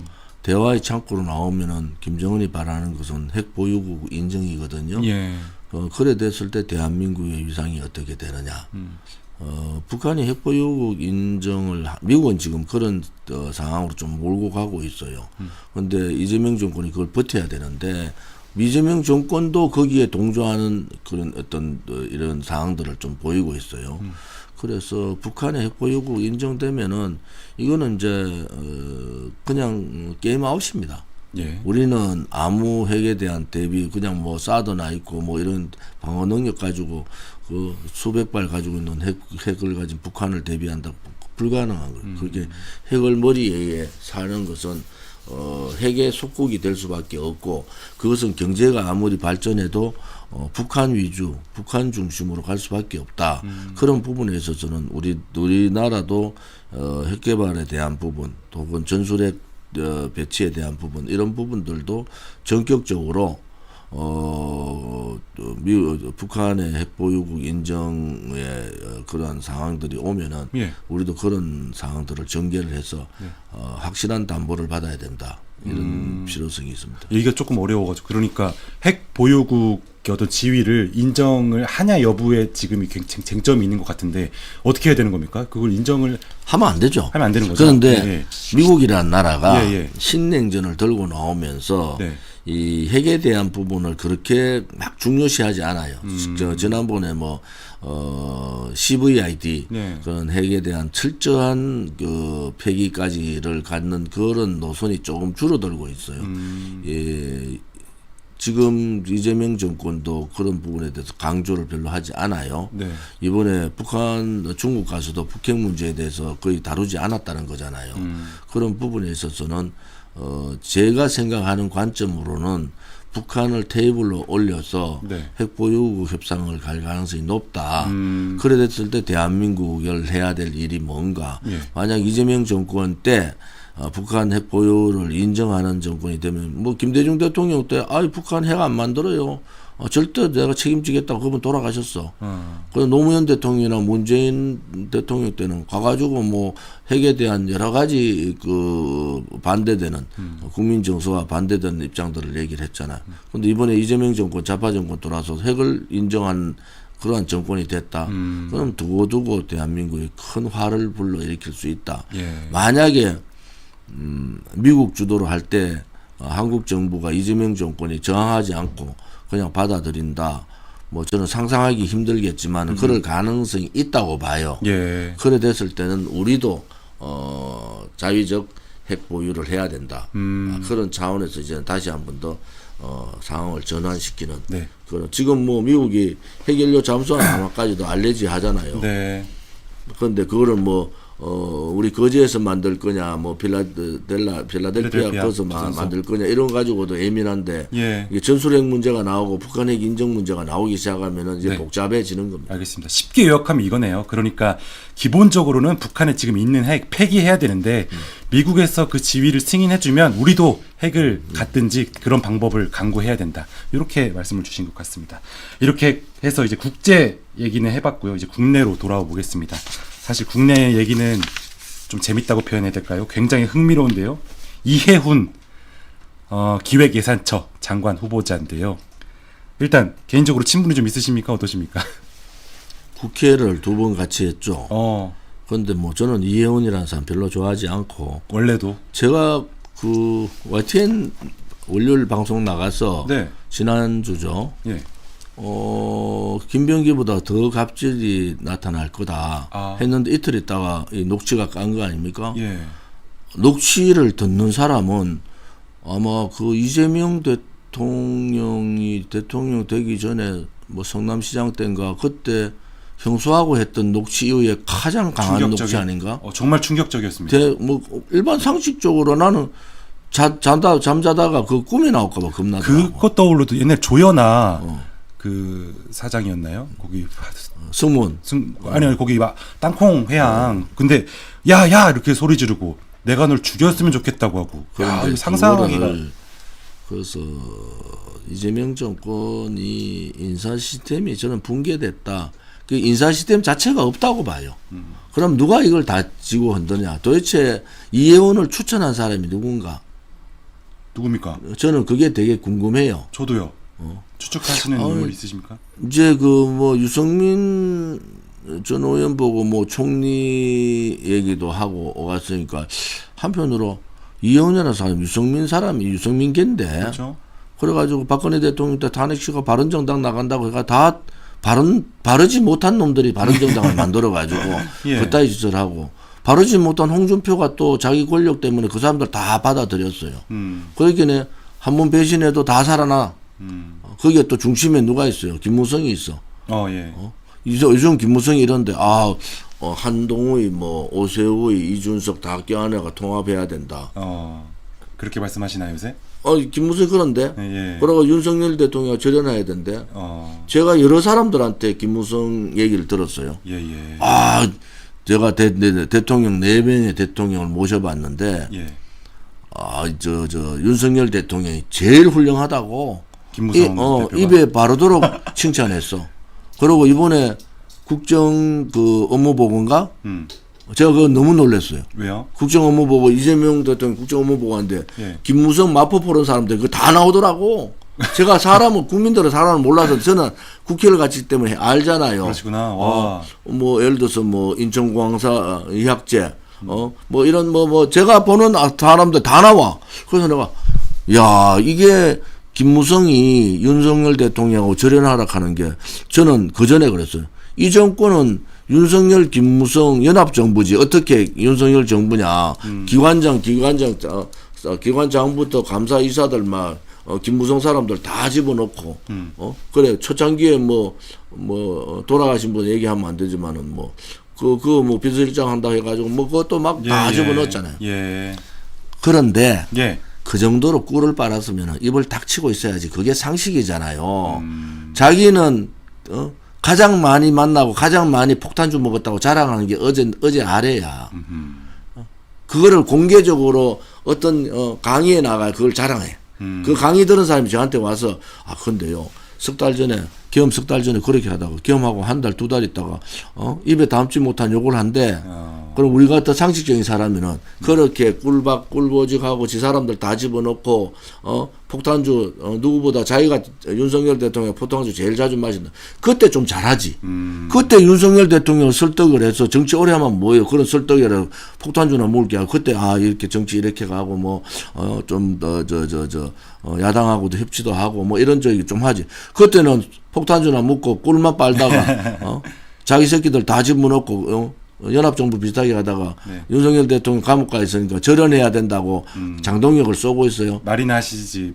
대화의 창구로 나오면은 김정은이 바라는 것은 핵 보유국 인정이거든요. 예. 그래 됐을 때 대한민국의 위상이 어떻게 되느냐. 북한이 핵보유국 인정을 미국은 지금 그런 상황으로 좀 몰고 가고 있어요. 그런데 이재명 정권이 그걸 버텨야 되는데 이재명 정권도 거기에 동조하는 그런 어떤 이런 상황들을 좀 보이고 있어요. 그래서 북한의 핵보유국 인정되면은 이거는 이제 그냥 게임 아웃입니다. 예. 우리는 아무 핵에 대한 대비 그냥 뭐 사드나 있고 뭐 이런 방어 능력 가지고 그 수백 발 가지고 있는 핵을 가진 북한을 대비한다 불가능한 거예요. 그렇게 핵을 머리에 사는 것은 핵의 속국이 될 수밖에 없고 그것은 경제가 아무리 발전해도 북한 위주, 북한 중심으로 갈 수밖에 없다. 그런 부분에 있어서는 우리나라도 핵 개발에 대한 부분, 혹은 전술핵 배치에 대한 부분 이런 부분들도 전격적으로 북한의 핵보유국 인정의 그런 상황들이 오면은 예. 우리도 그런 상황들을 전개를 해서 확실한 담보를 받아야 된다. 이런 필요성이 있습니다. 얘기가 조금 어려워가지고 그러니까 핵 보유국의 어떤 지위를 인정을 하냐 여부에 지금 쟁점이 있는 것 같은데 어떻게 해야 되는 겁니까? 그걸 인정을 하면 안 되죠. 하면 안 되는 거죠. 그런데 예. 미국이라는 나라가 예, 예. 신냉전을 들고 나오면서 네. 이 핵에 대한 부분을 그렇게 막 중요시하지 않아요. 지난번에 뭐 CVID 네. 그런 핵에 대한 철저한 그 폐기까지를 갖는 그런 노선이 조금 줄어들고 있어요. 예, 지금 이재명 정권도 그런 부분에 대해서 강조를 별로 하지 않아요. 네. 이번에 중국 가서도 북핵 문제에 대해서 거의 다루지 않았다는 거잖아요. 그런 부분에 있어서는 제가 생각하는 관점으로는 북한을 테이블로 올려서 네. 핵보유국 협상을 갈 가능성이 높다. 그래 됐을 때 대한민국을 해야 될 일이 뭔가. 예. 만약 이재명 정권 때 북한 핵 보유를 인정하는 정권이 되면 뭐 김대중 대통령 때 북한 핵 안 만들어요. 절대 내가 책임지겠다고 그분 돌아가셨어. 그래서 노무현 대통령이나 문재인 대통령 때는 가가지고 뭐 핵에 대한 여러 가지 그 반대되는 국민 정서와 반대되는 입장들을 얘기를 했잖아. 그런데 이번에 이재명 정권 좌파 정권 돌아서 핵을 인정한 그러한 정권이 됐다. 그럼 두고두고 대한민국이 큰 화를 불러일으킬 수 있다. 예. 만약에 미국 주도로 할 때 한국 정부가 이재명 정권이 저항하지 않고 그냥 받아들인다. 뭐 저는 상상하기 힘들겠지만 그럴 가능성이 있다고 봐요. 예. 그래 됐을 때는 우리도 자위적 핵 보유를 해야 된다. 그런 차원에서 이제 다시 한 번 더 상황을 전환시키는. 네. 지금 뭐 미국이 핵연료 잠수함 하나까지도 알레지 하잖아요. 네. 그런데 그거를 뭐 우리 거제에서 만들 거냐, 뭐 필라델피아 거기서 만들 거냐 이런 거 가지고도 예민한데 예. 이게 전술핵 문제가 나오고 북한핵 인정 문제가 나오기 시작하면은 이제 네. 복잡해지는 겁니다. 알겠습니다. 쉽게 요약하면 이거네요. 그러니까 기본적으로는 북한에 지금 있는 핵 폐기해야 되는데 미국에서 그 지위를 승인해주면 우리도 핵을 갖든지 그런 방법을 강구해야 된다. 이렇게 말씀을 주신 것 같습니다. 이렇게 해서 이제 국제 얘기는 해봤고요. 이제 국내로 돌아와 보겠습니다. 사실 국내 얘기는 좀 재밌다고 표현해야 될까요? 굉장히 흥미로운데요. 이해훈 기획예산처 장관 후보자인데요. 일단 개인적으로 친분이 좀 있으십니까? 어떠십니까? 국회를 2번 같이 했죠. 어, 그런데 뭐 저는 이혜훈이라는 사람 별로 좋아하지 않고 원래도 제가 그 YTN 월요일 방송 나가서 네, 지난주죠. 예, 김병기보다 더 갑질이 나타날 거다 아. 했는데 이틀 있다가 이 녹취가 깐 거 아닙니까? 예, 녹취를 듣는 사람은 아마 그 이재명 대통령이 대통령 되기 전에 뭐 성남시장 때인가 그때 형수하고 했던 녹취 이후에 가장 강한 녹취 아닌가? 정말 충격적이었습니다. 뭐 일반 상식적으로 나는 잠자다가 그 꿈에 나올까봐 겁나더라고. 그것 떠올려도 옛날 조연아 그 사장이었나요? 거기 승무원. 아니 거기 막 땅콩 회항. 근데 야야 이렇게 소리 지르고 내가 널 죽였으면 좋겠다고 하고. 야, 그런데 이거 상상하기가. 그래서 이재명 정권이 인사 시스템이 저는 붕괴됐다. 그 인사 시스템 자체가 없다고 봐요. 그럼 누가 이걸 다 지고 흔드냐? 도대체 이혜원을 추천한 사람이 누군가? 누굽니까? 저는 그게 되게 궁금해요. 저도요. 추측하시는 인물 있으십니까? 이제 그 뭐 유승민 전 의원 보고 뭐 총리 얘기도 하고 오갔으니까 한편으로 이혜원이라는 사람 유승민 유승민계인데 그렇죠. 그래가지고 박근혜 대통령 때 탄핵시가 바른정당 나간다고 해가 다 바르지 못한 놈들이 바른정당을 만들어가지고 예. 그따위 짓을 하고 바르지 못한 홍준표가 또 자기 권력 때문에 그 사람들 다 받아들였어요. 그러기에 한 번 배신해도 다 살아나. 거기에 또 중심에 누가 있어요? 김무성이 있어. 예. 요즘 김무성이 이런데 한동훈이 뭐 오세훈이 이준석 다 껴안아가 통합해야 된다. 그렇게 말씀하시나요 요새? 김무성이 그런데. 예. 그러고 윤석열 대통령이 절연해야 된대. 제가 여러 사람들한테 김무성 얘기를 들었어요. 예. 제가 대통령 4명의 대통령을 모셔봤는데 예. 저 윤석열 대통령이 제일 훌륭하다고 김무성 대표가 입에 바르도록 칭찬했어. 그리고 이번에 국정 그 업무보고인가? 제가 그거 너무 놀랐어요. 왜요? 국정 업무보고 이재명 대통령 국정 업무보고인데 예. 김무성 마포포럼 사람들 그거 다 나오더라고. 제가 국민들은 사람을 몰라서 저는 국회를 갔기 때문에 알잖아요. 그러시구나. 와. 뭐 예를 들어서 뭐 인천광사 의학제 뭐 이런 뭐 제가 보는 사람들 다 나와. 그래서 내가 야 이게 김무성이 윤석열 대통령하고 절연하라 하는 게 저는 그 전에 그랬어요. 이 정권은 윤석열 김무성 연합정부지 어떻게 윤석열 정부냐. 기관장부터 감사이사들 막 김무성 사람들 다 집어넣고 그래 초창기에 뭐 돌아가신 분 얘기하면 안 되지만은 뭐 비서실장 한다 해가지고 뭐 그것도 막 다 집어넣었잖아요. 예. 그런데 예. 그 정도로 꿀을 빨았으면 입을 닥치고 있어야지. 그게 상식이잖아요. 자기는 가장 많이 만나고 가장 많이 폭탄주 먹었다고 자랑하는 게 어제 아래야. 그거를 공개적으로 어떤 강의에 나가 그걸 자랑해. 그 강의 들은 사람이 저한테 와서 근데요 석 달 전에 그렇게 하다가 겸하고 한 달, 2달 있다가 입에 담지 못한 욕을 한대. 그럼 우리 같은 상식적인 사람이면 그렇게 꿀보직하고 지 사람들 다 집어넣고 폭탄주 누구보다 자기가 윤석열 대통령 폭탄주 제일 자주 마신다. 그때 좀 잘하지. 그때 윤석열 대통령을 설득을 해서 정치 오래 하면 뭐예요? 그런 설득이라 폭탄주나 먹을게 하고 그때 이렇게 정치 이렇게 가고 뭐 좀 더 야당하고도 협치도 하고 뭐 이런 적이 좀 하지. 그때는 폭탄주나 먹고 꿀만 빨다가 자기 새끼들 다 집어넣고 연합정부 비슷하게 하다가 네. 윤석열 대통령 감옥 가 있으니까 절연해야 된다고 장동혁을 쏘고 있어요. 말이나 하시지.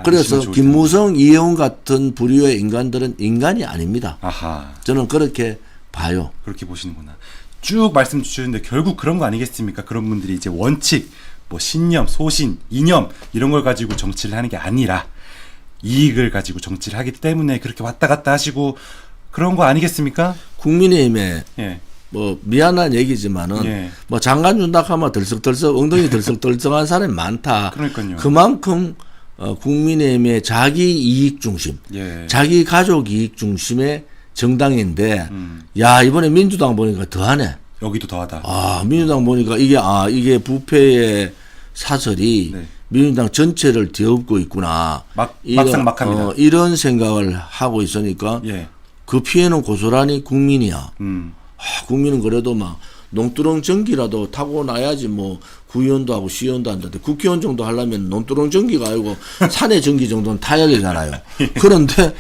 그래서 김무성, 이혜원 같은 부류의 인간들은 인간이 아닙니다. 아하. 저는 그렇게 봐요. 그렇게 보시는구나. 쭉 말씀 주셨는데 결국 그런 거 아니겠습니까? 그런 분들이 이제 원칙, 뭐 신념, 소신, 이념 이런 걸 가지고 정치를 하는 게 아니라 이익을 가지고 정치를 하기 때문에 그렇게 왔다 갔다 하시고 그런 거 아니겠습니까? 국민의힘에 예. 뭐 미안한 얘기지만은 예. 뭐 장관 준다 하면 들썩들썩 엉덩이 들썩들썩한 사람이 많다. 그러니까요. 그만큼 국민의힘의 자기 이익 중심, 예. 자기 가족 이익 중심의 정당인데, 야 이번에 민주당 보니까 더하네. 여기도 더하다. 아 민주당 보니까 이게 부패의 사설이 네. 민주당 전체를 뒤엎고 있구나. 막상 막합니다. 이런 생각을 하고 있으니까 예. 그 피해는 고스란히 국민이야. 음. 국민은 그래도 막 논두렁 전기라도 타고 나야지 뭐 구의원도 하고 시의원도 한다는데 국회의원 정도 하려면 논두렁 전기가 아니고 산의 전기 정도는 타야 되잖아요. 그런데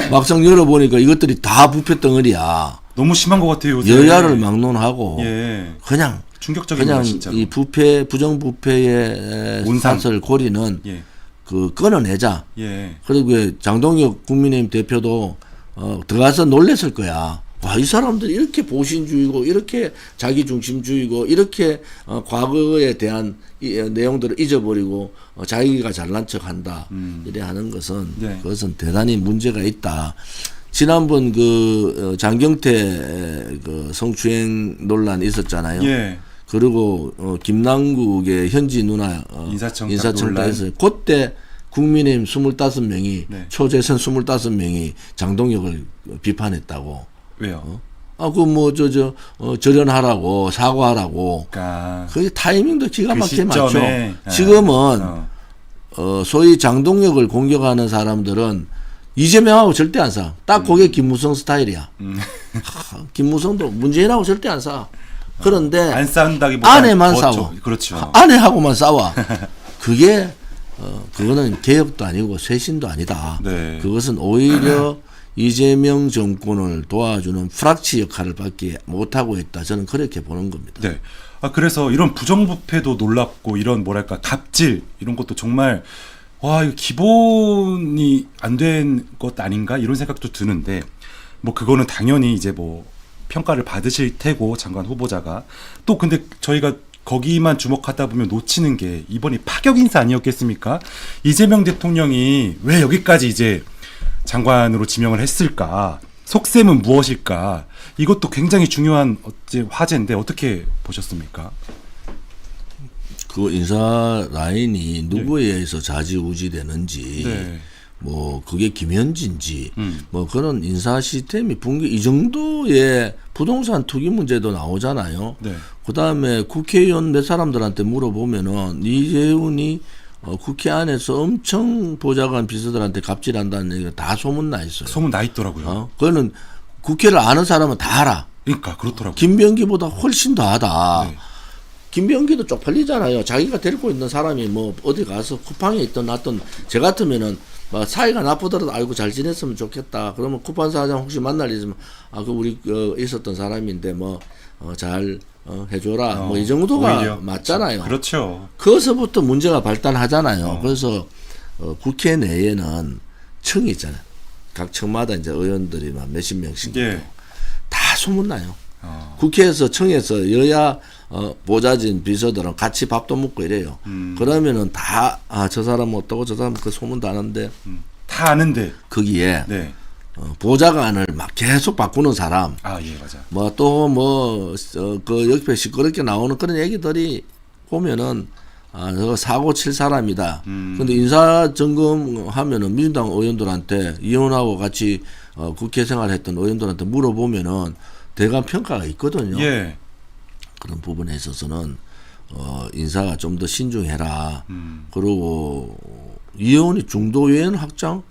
막상 열어보니까 이것들이 다 부패 덩어리야. 너무 심한 것 같아요. 요새. 여야를 막론하고 그냥 충격적입니다. 진짜. 이 부패 부정부패의 온상. 사설 고리는 예. 그 끊어내자. 예. 그리고 장동혁 국민의힘 대표도 들어가서 놀랬을 거야. 와, 이 사람들 이렇게 보신주의고 이렇게 자기중심주의고 이렇게 과거에 대한 내용들을 잊어버리고 자기가 잘난 척한다 이래 하는 것은 네. 그것은 대단히 문제가 있다. 지난번 그 장경태 그 성추행 논란 있었잖아요. 예. 그리고 김남국의 현지 누나 인사청탁에서 그때 국민의힘 25명이 네. 초재선 25명이 장동혁을 비판했다고. 왜요? 절연하라고 사과하라고. 그러니까 그게 타이밍도 기가 그 막히게 맞죠. 시점에, 지금은 소위 장동혁을 공격하는 사람들은 이재명하고 절대 안 사. 딱 그게 김무성 스타일이야. 김무성도 문재인하고 절대 안 사. 그런데 안 싸운다기보다 아내만 싸워. 그렇죠. 아내하고만 싸워. 그게 그거는 개혁도 아니고 쇄신도 아니다. 네. 그것은 오히려 이재명 정권을 도와주는 프락치 역할을 밖에 못하고 있다. 저는 그렇게 보는 겁니다. 네. 그래서 이런 부정부패도 놀랍고 이런 뭐랄까 갑질 이런 것도 정말 와 이거 기본이 안 된 것 아닌가 이런 생각도 드는데 뭐 그거는 당연히 이제 뭐 평가를 받으실 테고 장관 후보자가 또 근데 저희가 거기만 주목하다 보면 놓치는 게 이번이 파격 인사 아니었겠습니까? 이재명 대통령이 왜 여기까지 이제 장관으로 지명을 했을까? 속셈은 무엇일까? 이것도 굉장히 중요한 화제인데 어떻게 보셨습니까? 그 인사 라인이 누구에 의해서 좌지우지되는지 네. 뭐 그게 김현진지 뭐 그런 인사 시스템이 이 정도의 부동산 투기 문제도 나오잖아요. 네. 그다음에 국회의원 몇 사람들한테 물어보면은 이재훈이 국회 안에서 엄청 보좌관 비서들한테 갑질한다는 얘기가 다 소문나 있어요. 소문 나 있더라고요. 그거는 국회를 아는 사람은 다 알아. 그러니까 그렇더라고요. 김병기보다 훨씬 더 하다. 네. 김병기도 쪽팔리잖아요. 자기가 데리고 있는 사람이 뭐 어디 가서 쿠팡에 있던 놨던 저 같으면은 뭐 사이가 나쁘더라도 알고 잘 지냈으면 좋겠다. 그러면 쿠팡 사장 혹시 만날 일 있으면 그 우리 있었던 사람인데 뭐 잘 해줘라. 뭐 이 정도가 오히려. 맞잖아요. 그렇죠. 거기서부터 문제가 발단하잖아요. 그래서 국회 내에는 층이 있잖아요. 각 층마다 이제 의원들이 막 몇십 명씩 예. 다 소문나요. 국회에서 청에서 여야 보좌진 비서들은 같이 밥도 먹고 이래요. 그러면은 다 저 사람 어떠고 저 사람 그 소문 다 아는데 다 아는데. 거기에 네. 보좌관을 막 계속 바꾸는 사람 예, 맞아. 뭐 또 뭐 그 옆에 시끄럽게 나오는 그런 얘기들이 보면은 저거 사고 칠 사람이다. 근데 인사 점검 하면은 민주당 의원들한테 이혼하고 같이 국회 생활했던 의원들한테 물어보면은 대감 평가가 있거든요. 예. 그런 부분에 있어서는 인사가 좀 더 신중해라. 그리고 이혼이 중도위원 확장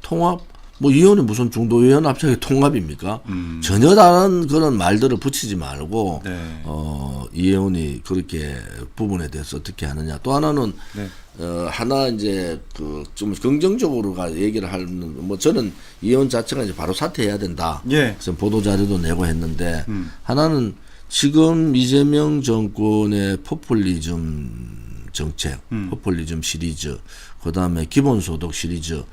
통합 뭐 이혼이 무슨 중도위원 합작의 통합입니까? 전혀 다른 그런 말들을 붙이지 말고 네. 이혼이 그렇게 부분에 대해서 어떻게 하느냐. 또 하나는 네. 하나 이제 그 좀 긍정적으로가 얘기를 하는 뭐 저는 이혼 자체가 이제 바로 사퇴해야 된다. 예. 그래서 보도 자료도 내고 했는데 하나는 지금 이재명 정권의 포퓰리즘 정책, 포퓰리즘 시리즈, 그다음에 기본소득 시리즈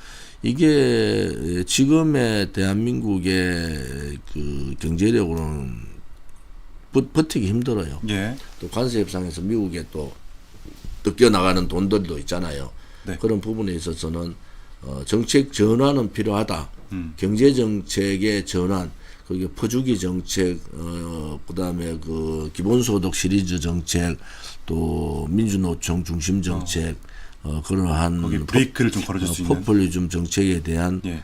이게 지금의 대한민국의 그 경제력으로는 버티기 힘들어요. 예. 또 관세 협상에서 미국에 또 뜯겨나가는 돈들도 있잖아요. 네. 그런 부분에 있어서는 정책 전환은 필요하다. 경제 정책의 전환 그게 퍼주기 정책, 그다음에 그 기본소득 시리즈 정책, 또 민주노총 중심 정책, 그러한 거기 브레이크를 좀 걸어줄 수 있는. 포퓰리즘 정책에 대한 예.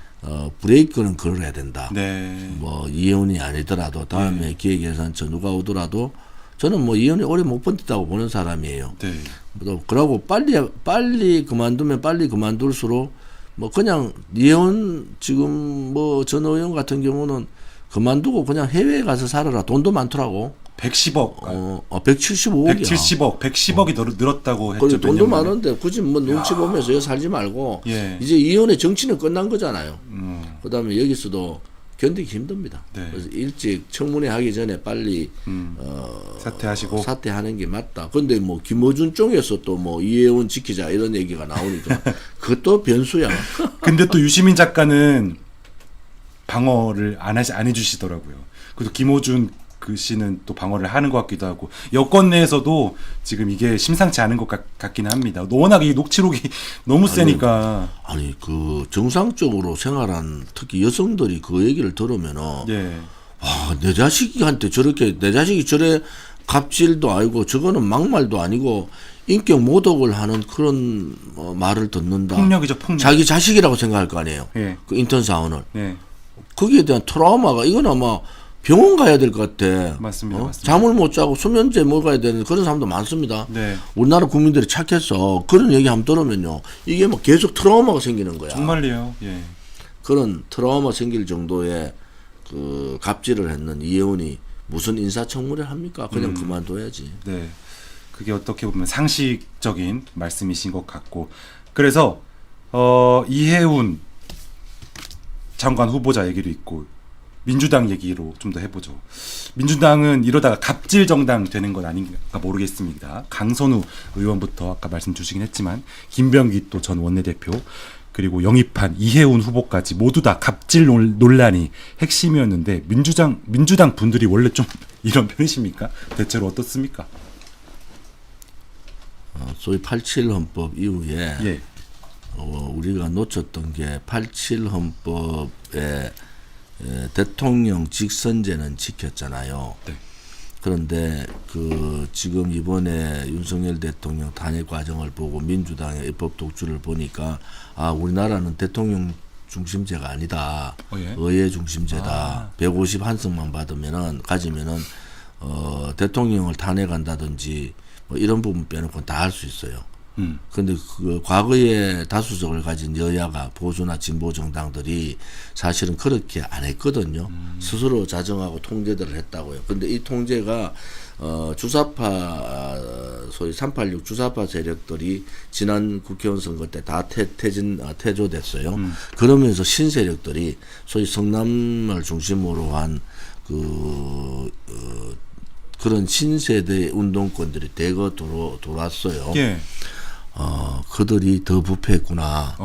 브레이크는 걸어야 된다. 네. 뭐 이해운이 아니더라도 다음에 기획예산처 누가 오더라도 저는 뭐 이해운이 오래 못 버텼다고 보는 사람이에요. 네. 그러고 빨리 그만두면 빨리 그만둘수록 뭐 그냥 이해운 지금 뭐 전 의원 같은 경우는 그만두고 그냥 해외에 가서 살아라. 돈도 많더라고. 110억. 175억이야. 110억이 늘었다고 했죠. 그리고 돈도 몇 년 만에. 많은데 굳이 뭐 눈치 보면서 여기 살지 말고 예. 이제 이혼의 정치는 끝난 거잖아요. 그다음에 여기서도 견디기 힘듭니다. 네. 그래서 일찍 청문회 하기 전에 빨리 사퇴하시고. 사퇴하는 게 맞다. 근데 뭐 김어준 쪽에서 또 뭐 이해원 지키자 이런 얘기가 나오니까 그것도 변수야. 근데 또 유시민 작가는 방어를 안 해주시더라고요. 그래도 김호준 그 씨는 또 방어를 하는 것 같기도 하고 여권 내에서도 지금 이게 심상치 않은 것 같기는 합니다. 워낙 이 녹취록이 너무 세니까. 아니 그 정상적으로 생활한 특히 여성들이 그 얘기를 들으면은 예. 와, 내 자식한테 저렇게 내 자식이 저래 갑질도 아니고 저거는 막말도 아니고 인격 모독을 하는 그런 말을 듣는다. 폭력이죠, 폭력. 자기 자식이라고 생각할 거 아니에요. 예. 그 인턴 사원을. 예. 거기에 대한 트라우마가 이건 아마 병원 가야 될 것 같아. 맞습니다, 맞습니다. 잠을 못 자고 수면제 먹어야 되는 그런 사람도 많습니다. 네. 우리나라 국민들이 착해서 그런 얘기 한번 들으면요. 이게 뭐 계속 트라우마가 생기는 거야. 정말요. 예. 그런 트라우마 생길 정도의 그 갑질을 했는 이혜원이 무슨 인사청문회를 합니까? 그냥 그만둬야지. 네. 그게 어떻게 보면 상식적인 말씀이신 것 같고. 그래서 이해운 장관 후보자 얘기도 있고 민주당 얘기로 좀 더 해보죠. 민주당은 이러다가 갑질 정당 되는 건 아닌가 모르겠습니다. 강선우 의원부터 아까 말씀 주시긴 했지만 김병기 또 전 원내대표 그리고 영입한 이해운 후보까지 모두 다 갑질 논란이 핵심이었는데 민주당 분들이 원래 좀 이런 편이십니까? 대체로 어떻습니까? 소위 87 헌법 이후에 예. 우리가 놓쳤던 게 87 헌법에 대통령 직선제는 지켰잖아요. 네. 그런데 그 지금 이번에 윤석열 대통령 탄핵 과정을 보고 민주당의 입법 독주를 보니까 우리나라는 대통령 중심제가 아니다. 예. 의회 중심제다. 150 한석만 가지면은 대통령을 탄핵한다든지 뭐 이런 부분 빼놓고 다 할 수 있어요. 근데 그 과거에 다수석을 가진 여야가 보수나 진보 정당들이 사실은 그렇게 안 했거든요. 스스로 자정하고 통제들을 했다고요. 근데 이 통제가 주사파 소위 386 주사파 세력들이 지난 국회의원 선거 때 다 퇴조됐어요. 그러면서 신세력들이 소위 성남을 중심으로 한 그런 신세대 운동권들이 대거 돌아왔어요. 예. 그들이 더 부패했구나.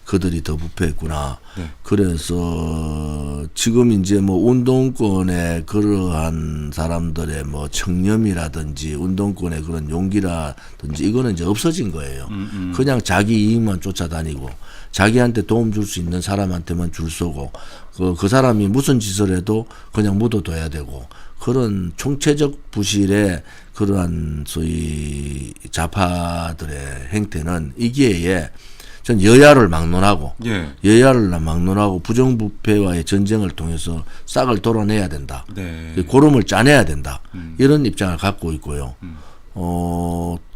그들이 더 부패했구나. 네. 그래서 지금 이제 뭐 운동권의 그러한 사람들의 뭐 청렴이라든지 운동권의 그런 용기라든지 이거는 이제 없어진 거예요. 그냥 자기 이익만 쫓아다니고 자기한테 도움 줄 수 있는 사람한테만 줄 서고 그 사람이 무슨 짓을 해도 그냥 묻어둬야 되고 그런 총체적 부실의 그러한 소위 좌파들의 행태는 이 기회에 전 여야를 막론하고 부정부패와의 전쟁을 통해서 싹을 돌아내야 된다. 네. 고름을 짜내야 된다. 이런 입장을 갖고 있고요.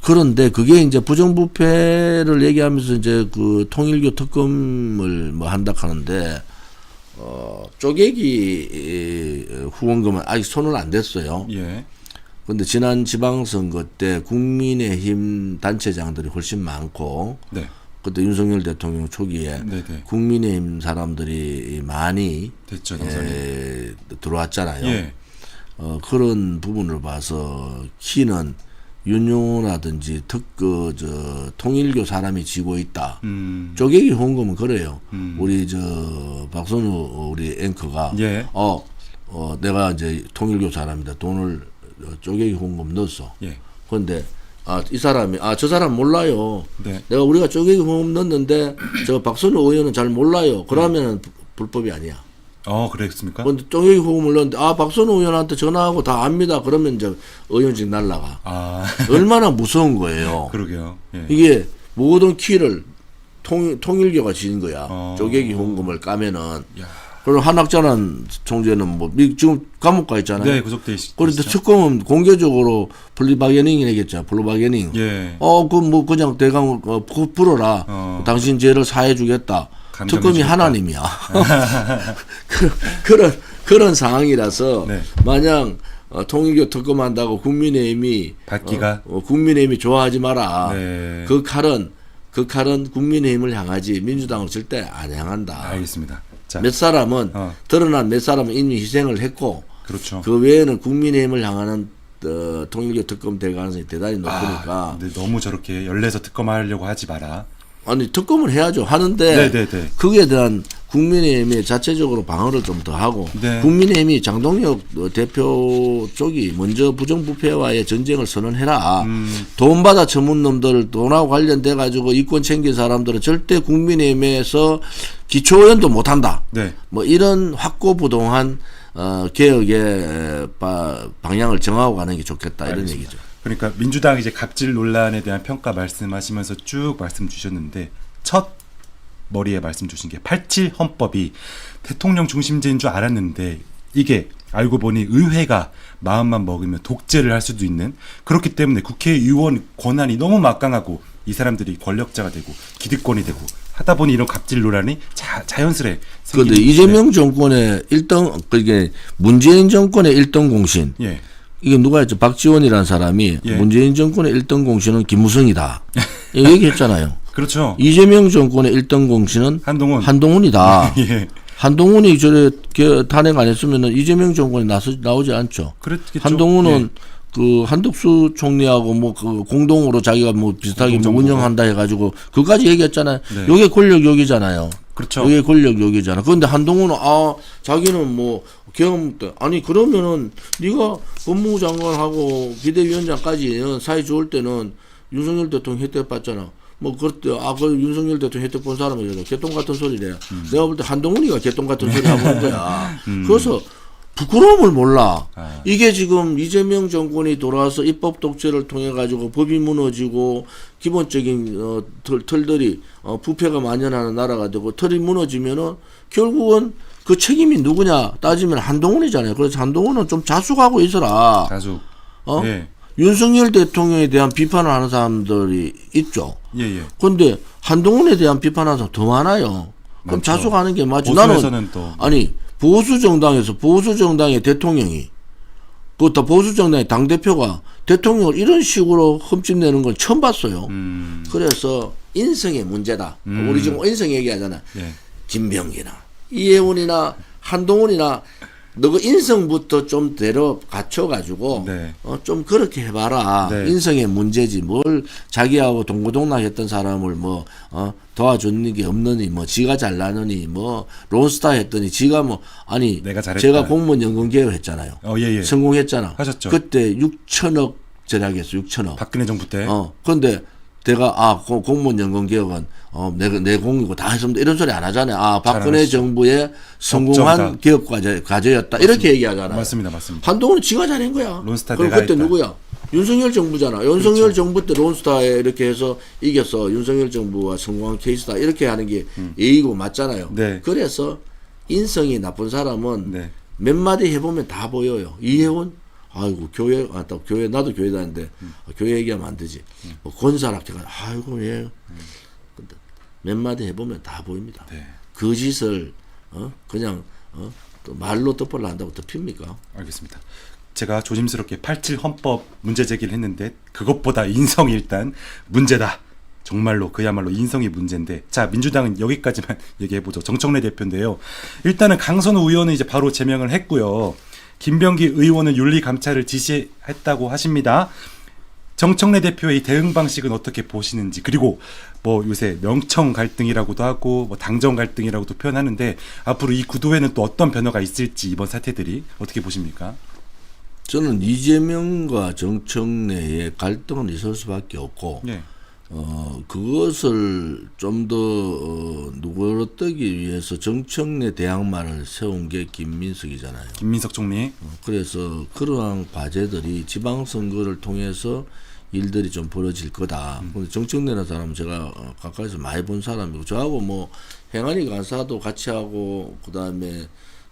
그런데 그게 이제 부정부패를 얘기하면서 이제 그 통일교 특검을 뭐 한다 하는데 쪼개기 후원금은 아직 손을 안 댔어요. 예. 근데 지난 지방선거 때 국민의힘 단체장들이 훨씬 많고 네. 그때 윤석열 대통령 초기에 네네. 국민의힘 사람들이 많이 됐죠, 당선이. 들어왔잖아요. 예. 그런 부분을 봐서 키는 윤용호라든지 통일교 사람이 지고 있다. 쪼개기 후원금은 그래요. 우리 박선우 우리 앵커가 예. 내가 이제 통일교 사람이다. 돈을 쪼개기 후원금 넣었어. 예. 그런데 이 사람이 저 사람 몰라요. 네. 우리가 쪼개기 후원금 넣었는데 저 박선우 의원은 잘 몰라요. 그러면은 불법이 아니야. 그랬습니까? 근데 쫑여기 후보물 넣었는데 박선우 의원한테 전화하고 다 압니다. 그러면 이제 의원직 날라가. 얼마나 무서운 거예요. 그러게요. 예. 이게 모든 키를 통일교가 지은 거야. 쪼개기 헌금을 까면은. 그리고 한학자란 총재는 뭐 지금 감옥 가 있잖아요. 네, 구속돼 있죠. 그런데 특검은 공개적으로 플리바게닝 얘기했잖아. 플리바게닝. 예. 뭐 그냥 대강 풀어라. 당신 죄를 사해 주겠다. 특검이 하나님이야. 그런 상황이라서 네. 만약 통일교 특검한다고 국민의힘이 받기가 국민의힘이 좋아하지 마라. 네. 그 칼은 국민의힘을 향하지 민주당을 절대 안 향한다. 알겠습니다. 자, 몇 사람은 드러난 몇 사람은 이미 희생을 했고 그렇죠. 그 외에는 국민의힘을 향하는 통일교 특검 될 가능성이 대단히 높으니까. 근데 너무 저렇게 열내서 특검하려고 하지 마라. 아니 특검을 해야죠. 하는데 네네네. 거기에 대한 국민의힘이 자체적으로 방어를 좀 더 하고 네. 국민의힘이 장동혁 대표 쪽이 먼저 부정부패와의 전쟁을 선언해라. 돈 받아 처문 놈들 돈하고 관련돼 가지고 이권 챙긴 사람들은 절대 국민의힘에서 기초의원도 못한다. 네. 뭐 이런 확고부동한 개혁의 방향을 정하고 가는 게 좋겠다. 이런 알겠습니다. 얘기죠. 그러니까 민주당 이제 갑질 논란에 대한 평가 말씀하시면서 쭉 말씀 주셨는데 첫 머리에 말씀 주신 게 87 헌법이 대통령 중심제인 줄 알았는데 이게 알고 보니 의회가 마음만 먹으면 독재를 할 수도 있는, 그렇기 때문에 국회의원 권한이 너무 막강하고 이 사람들이 권력자가 되고 기득권이 되고 하다 보니 이런 갑질 논란이 자연스레 그런데 생기는. 이재명 정권의 1등 그게 문재인 정권의 1등 공신. 예. 이게 누가 했죠? 박지원이라는 사람이 예. 문재인 정권의 1등 공신은 김무성이다. 이거 얘기했잖아요. 그렇죠. 이재명 정권의 1등 공신은 한동훈이다. 예. 한동훈이 저래 탄핵 안 했으면 이재명 정권이 나오지 않죠. 그렇겠죠. 한동훈은 예. 그 한덕수 총리하고 뭐 그 공동으로 자기가 뭐 비슷하게 뭐 운영한다 해가지고 그까지 얘기했잖아요. 네. 이게 권력욕이잖아요. 그렇죠. 이게 권력욕이잖아. 그런데 한동훈은 자기는 뭐 경험 때 아니 그러면은 네가 법무부 장관하고 비대위원장까지 사이 좋을 때는 윤석열 대통령 혜택 받잖아. 뭐 그때 그 윤석열 대통령 혜택 본 사람이잖아. 개똥 같은 소리래. 내가 볼 때 한동훈이가 개똥 같은 소리 하고 온 거야. 그래서 부끄러움을 몰라. 이게 지금 이재명 정권이 돌아와서 입법 독재를 통해 가지고 법이 무너지고 기본적인 틀들이 부패가 만연하는 나라가 되고 틀이 무너지면은 결국은 그 책임이 누구냐 따지면 한동훈이잖아요. 그래서 한동훈은 좀 자숙하고 있어라. 자숙. 예. 윤석열 대통령에 대한 비판을 하는 사람들이 있죠. 예. 그런데 한동훈에 대한 비판하는 사람 더 많아요. 그럼 많죠. 자숙하는 게 맞지. 보수에서는 또 아니 보수 정당의 대통령이 그것도 보수 정당의 당 대표가 대통령을 이런 식으로 흠집내는 건 처음 봤어요. 그래서 인성의 문제다. 우리 지금 인성 얘기하잖아. 예. 김병기나 이혜훈이나 한동훈이나 너 그 인성부터 좀 데려 갖춰가지고 네. 좀 그렇게 해봐라. 네. 인성의 문제지 뭘 자기하고 동고동락했던 사람을 뭐 도와주는 게 없느니 뭐 지가 잘나느니 뭐 론스타 했더니 지가 뭐 아니 내가 잘했다. 제가 공무원 연금 개혁 했잖아요. 예. 성공했잖아. 하셨죠. 그때 6천억 절약했어. 6천억. 박근혜 정부 때. 그런데 내가 공무원 연금 개혁은 내 공이고 다 했습니다. 이런 소리 안 하잖아요. 박근혜 잘하시죠. 정부의 성공한 개혁 과제였다. 이렇게 얘기하잖아요. 맞습니다. 한동훈은 지가 잘한 거야. 론스타 그럼 내가 그때 했다. 누구야? 윤석열 정부잖아. 윤석열 정부 때 론스타에 이렇게 해서 이겼어. 윤석열 정부와 성공한 케이스다. 이렇게 하는 게 예의고 맞잖아요. 네. 그래서 인성이 나쁜 사람은 네. 몇 마디 해보면 다 보여요. 이혜원 아이고 교회 나도 교회 다니는데 교회 얘기하면 안 되지. 뭐 권사락태가 아이고 예. 몇 마디 해보면 다 보입니다. 네. 그 짓을 그냥 또 말로 덮으려 한다고 덮입니까? 알겠습니다. 제가 조심스럽게 87 헌법 문제 제기를 했는데 그것보다 인성이 일단 문제다. 정말로 그야말로 인성이 문제인데, 자, 민주당은 여기까지만 얘기해보죠. 정청래 대표인데요. 일단은 강선우 의원은 이제 바로 제명을 했고요. 김병기 의원은 윤리감찰을 지시했다고 하십니다. 정청래 대표의 이 대응 방식은 어떻게 보시는지, 그리고 뭐 요새 명청 갈등이라고도 하고 뭐 당정 갈등이라고도 표현하는데 앞으로 이 구도에는 또 어떤 변화가 있을지 이번 사태들이 어떻게 보십니까? 저는 이재명과 정청래의 갈등은 있을 수밖에 없고 네. 그것을 좀 더 누그러뜨기 위해서 정청래 대항마를 세운 게 김민석이잖아요. 김민석 총리. 그래서 그러한 과제들이 지방선거를 통해서 일들이 좀 벌어질 거다. 근데 정청래라는 사람은 제가 가까이서 많이 본 사람이고, 저하고 뭐 행안위 간사도 같이 하고, 그 다음에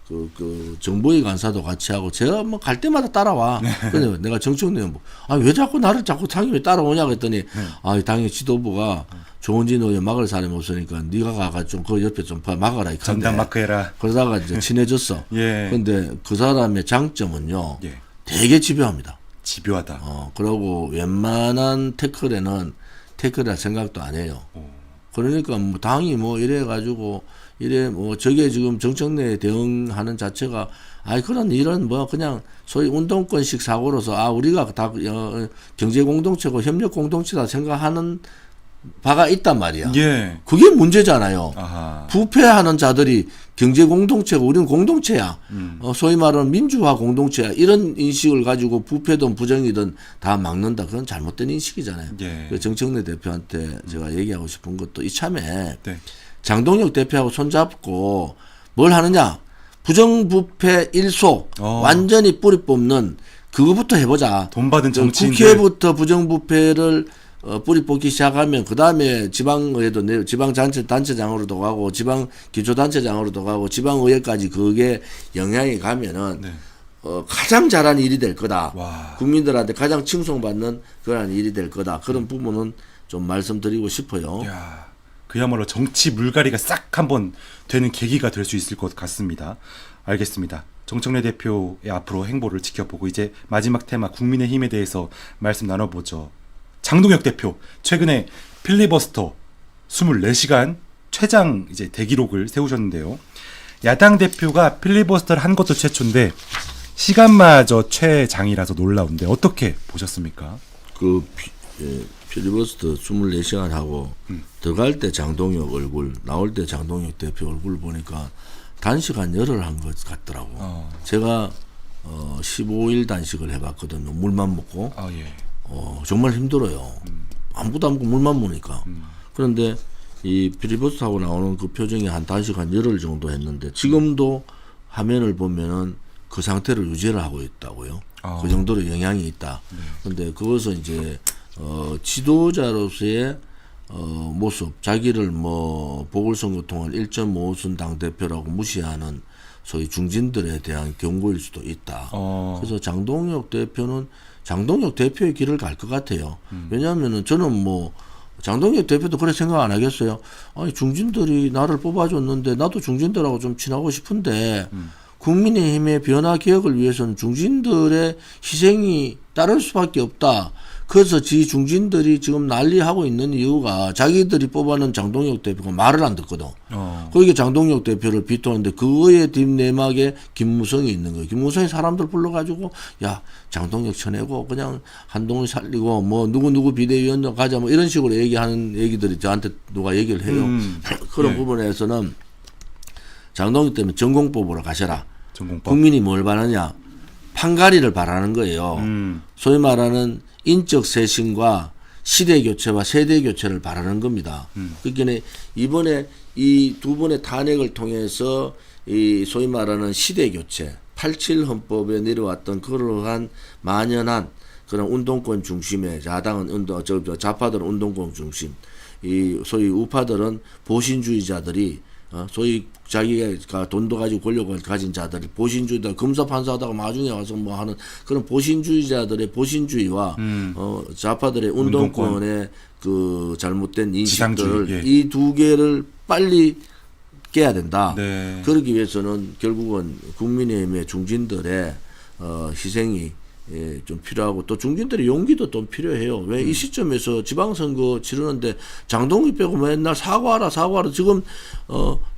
그 정보위 간사도 같이 하고, 제가 뭐 갈 때마다 따라와. 근데 내가 정청래 뭐, 왜 자꾸 나를 자꾸 당연히 따라오냐 그랬더니, 당연히 지도부가 조원진 의원 막을 사람이 없으니까 네가 가가 좀 그 옆에 좀 막아라. 전당 마크 해라. 그러다가 이제 친해졌어. 예. 근데 그 사람의 장점은요, 예. 되게 집요합니다. 집요하다. 그러고 웬만한 태클에는 태클이라 생각도 안 해요. 그러니까 뭐 당이 뭐 이래가지고 이래 뭐 저게 지금 정청래에 대응하는 자체가 그런 일은 뭐 그냥 소위 운동권식 사고로서 우리가 다 경제 공동체고 협력 공동체다 생각하는 바가 있단 말이야. 예. 그게 문제잖아요. 아하. 부패하는 자들이 경제 공동체고 우리는 공동체야. 소위 말하는 민주화 공동체야. 이런 인식을 가지고 부패든 부정이든 다 막는다. 그건 잘못된 인식이잖아요. 예. 그 정청래 대표한테 제가 얘기하고 싶은 것도 이참에 네. 장동혁 대표하고 손잡고 뭘 하느냐. 부정부패 일소 완전히 뿌리 뽑는 그거부터 해보자. 돈 받은 정치인들. 국회부터 부정부패를 뿌리 뽑기 시작하면 그 다음에 지방의회도 지방단체장으로도 가고 지방기초단체장으로도 가고 지방의회까지 그게 영향이 가면은 네. 가장 잘한 일이 될 거다. 와. 국민들한테 가장 칭송받는 그런 일이 될 거다. 그런 부분은 좀 말씀드리고 싶어요. 야, 그야말로 정치 물갈이가 싹 한번 되는 계기가 될 수 있을 것 같습니다. 알겠습니다. 정청래 대표의 앞으로 행보를 지켜보고 이제 마지막 테마 국민의힘에 대해서 말씀 나눠보죠. 장동혁 대표 최근에 필리버스터 24시간 최장 이제 대기록을 세우셨는데요. 야당 대표가 필리버스터를 한 것도 최초인데 시간마저 최장이라서 놀라운데 어떻게 보셨습니까? 필리버스터 24시간 하고 들어갈 때 장동혁 얼굴, 나올 때 장동혁 대표 얼굴 보니까 단식한 열흘 한 것 같더라고. 제가 15일 단식을 해봤거든요. 물만 먹고. 예. 정말 힘들어요. 아무것도 안 먹고 물만 먹으니까. 그런데 이 필리버스터하고 나오는 그 표정이 한 단식 한 열흘 정도 했는데 지금도 화면을 보면은 그 상태를 유지를 하고 있다고요. 그 정도로 영향이 있다. 그런데 그것은 이제 지도자로서의 모습, 자기를 뭐 보궐선거 통한 1.5선 당대표라고 무시하는 소위 중진들에 대한 경고일 수도 있다. 그래서 장동혁 대표는 장동혁 대표의 길을 갈 것 같아요. 왜냐하면은 저는 뭐 장동혁 대표도 그래 생각 안 하겠어요. 중진들이 나를 뽑아줬는데 나도 중진들하고 좀 친하고 싶은데 국민의힘의 변화 개혁을 위해서는 중진들의 희생이 따를 수밖에 없다. 그래서 중진들이 지금 난리하고 있는 이유가 자기들이 뽑아낸 장동혁 대표가 말을 안 듣거든. 거기에 장동혁 대표를 비토하는데 그거의 뒷내막에 김무성이 있는 거예요. 김무성이 사람들 불러가지고 야 장동혁 쳐내고 그냥 한동훈 살리고 뭐 누구 비대위원장 가자 뭐 이런 식으로 얘기하는 얘기들이 저한테 누가 얘기를 해요. 그런 부분에서는 장동혁 때문에 전공법으로 가셔라. 전공법. 국민이 뭘 바라냐. 판가리를 바라는 거예요. 소위 말하는 인적 쇄신과 시대 교체와 세대 교체를 바라는 겁니다. 그러니까 이번에 이 두 번의 탄핵을 통해서 이 소위 말하는 시대 교체, 87 헌법에 내려왔던 그러한 만연한 그런 운동권 중심의 야당은 좌파들은 운동권 중심, 이 소위 우파들은 보신주의자들이 소위 자기가 돈도 가지고 권력을 가진 자들이 보신주의자 검사 판사하다가 나중에 와서 뭐 하는 그런 보신주의자들의 보신주의와 좌파들의 운동권의 그 잘못된 인식들을 이 두 개를 빨리 깨야 된다. 네. 그러기 위해서는 결국은 국민의힘의 중진들의 희생이 좀 필요하고 또 중진들의 용기도 좀 필요해요. 왜 이 시점에서 지방선거 치르는데 장동혁 빼고 맨날 사과하라 지금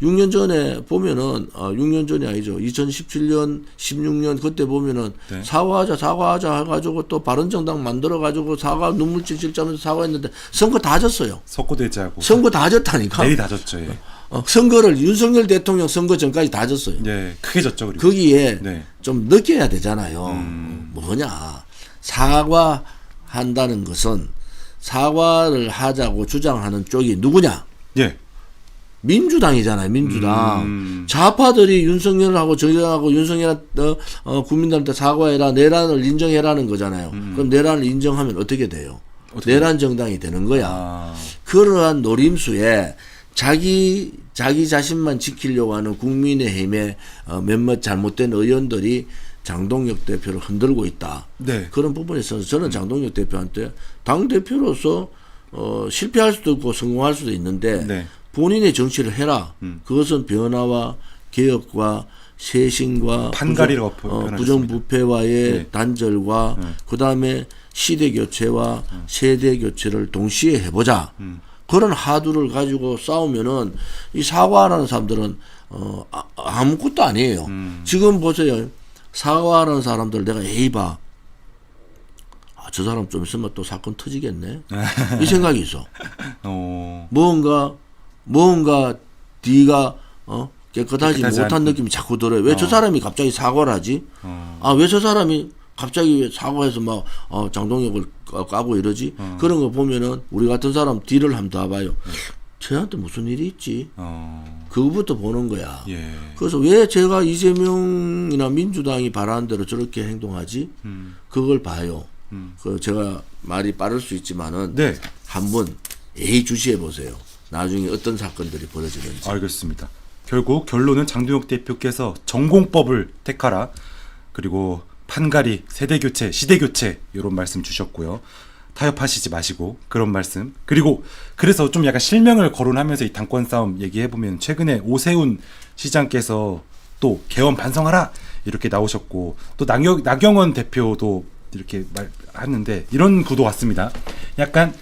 6년 전에 보면은 6년 전이 아니죠. 2017년 16년 그때 보면은 네. 사과하자 해가지고 또 바른정당 만들어가지고 눈물 찔찔 짜면서 사과했는데 선거 다 졌어요. 석고대자고. 선거 다 졌다니까. 내리 다 졌죠. 예. 선거를 윤석열 대통령 선거 전까지 다 졌어요. 네, 크게 졌죠. 그리고. 거기에 네. 좀 느껴야 되잖아요. 뭐냐 사과한다는 것은 사과를 하자고 주장하는 쪽이 누구냐? 예. 민주당이잖아요, 민주당. 좌파들이 윤석열하고 저하고 윤석열 국민들한테 사과해라, 내란을 인정해라는 거잖아요. 그럼 내란을 인정하면 어떻게 돼요? 내란 정당이 되는 거야. 아. 그러한 노림수에 자기 자신만 지키려고 하는 국민의힘의 몇몇 잘못된 의원들이 장동혁 대표를 흔들고 있다. 네. 그런 부분에 있어서 저는 장동혁 대표한테 당 대표로서 실패할 수도 있고 성공할 수도 있는데 네. 본인의 정치를 해라. 그것은 변화와 개혁과 쇄신과 판가리라고 표현하셨습니다. 부정부패와의 네. 단절과 그다음에 시대 교체와 세대 교체를 동시에 해보자. 그런 하두를 가지고 싸우면은 이 사과하는 사람들은 아무것도 아니에요. 지금 보세요. 사과하는 사람들 내가 에이 봐. 저 사람 좀 있으면 또 사건 터지겠네. 이 생각이 있어. 뭔가 뒤가 깨끗하지 못한 않고. 느낌이 자꾸 들어요. 왜 저 사람이 갑자기 사과를 하지? 왜 저 사람이 갑자기 왜 사과해서 막 장동혁을 까고 이러지? 그런 거 보면은 우리 같은 사람 뒤를 한번 더 봐요. 쟤한테 무슨 일이 있지? 그거부터 보는 거야. 예. 그래서 왜 제가 이재명이나 민주당이 바라는 대로 저렇게 행동하지? 그걸 봐요. 그 제가 말이 빠를 수 있지만은 네. 한번 예의주시해 보세요. 나중에 어떤 사건들이 벌어지는지. 알겠습니다. 결국 결론은 장동혁 대표께서 전공법을 택하라. 그리고 판가리, 세대교체, 시대교체 이런 말씀 주셨고요. 타협하시지 마시고 그런 말씀. 그리고 그래서 좀 약간 실명을 거론하면서 이 당권 싸움 얘기해보면 최근에 오세훈 시장께서 또 개헌 반성하라 이렇게 나오셨고 또 나경원 대표도 이렇게 말하는데 이런 구도 같습니다. 약간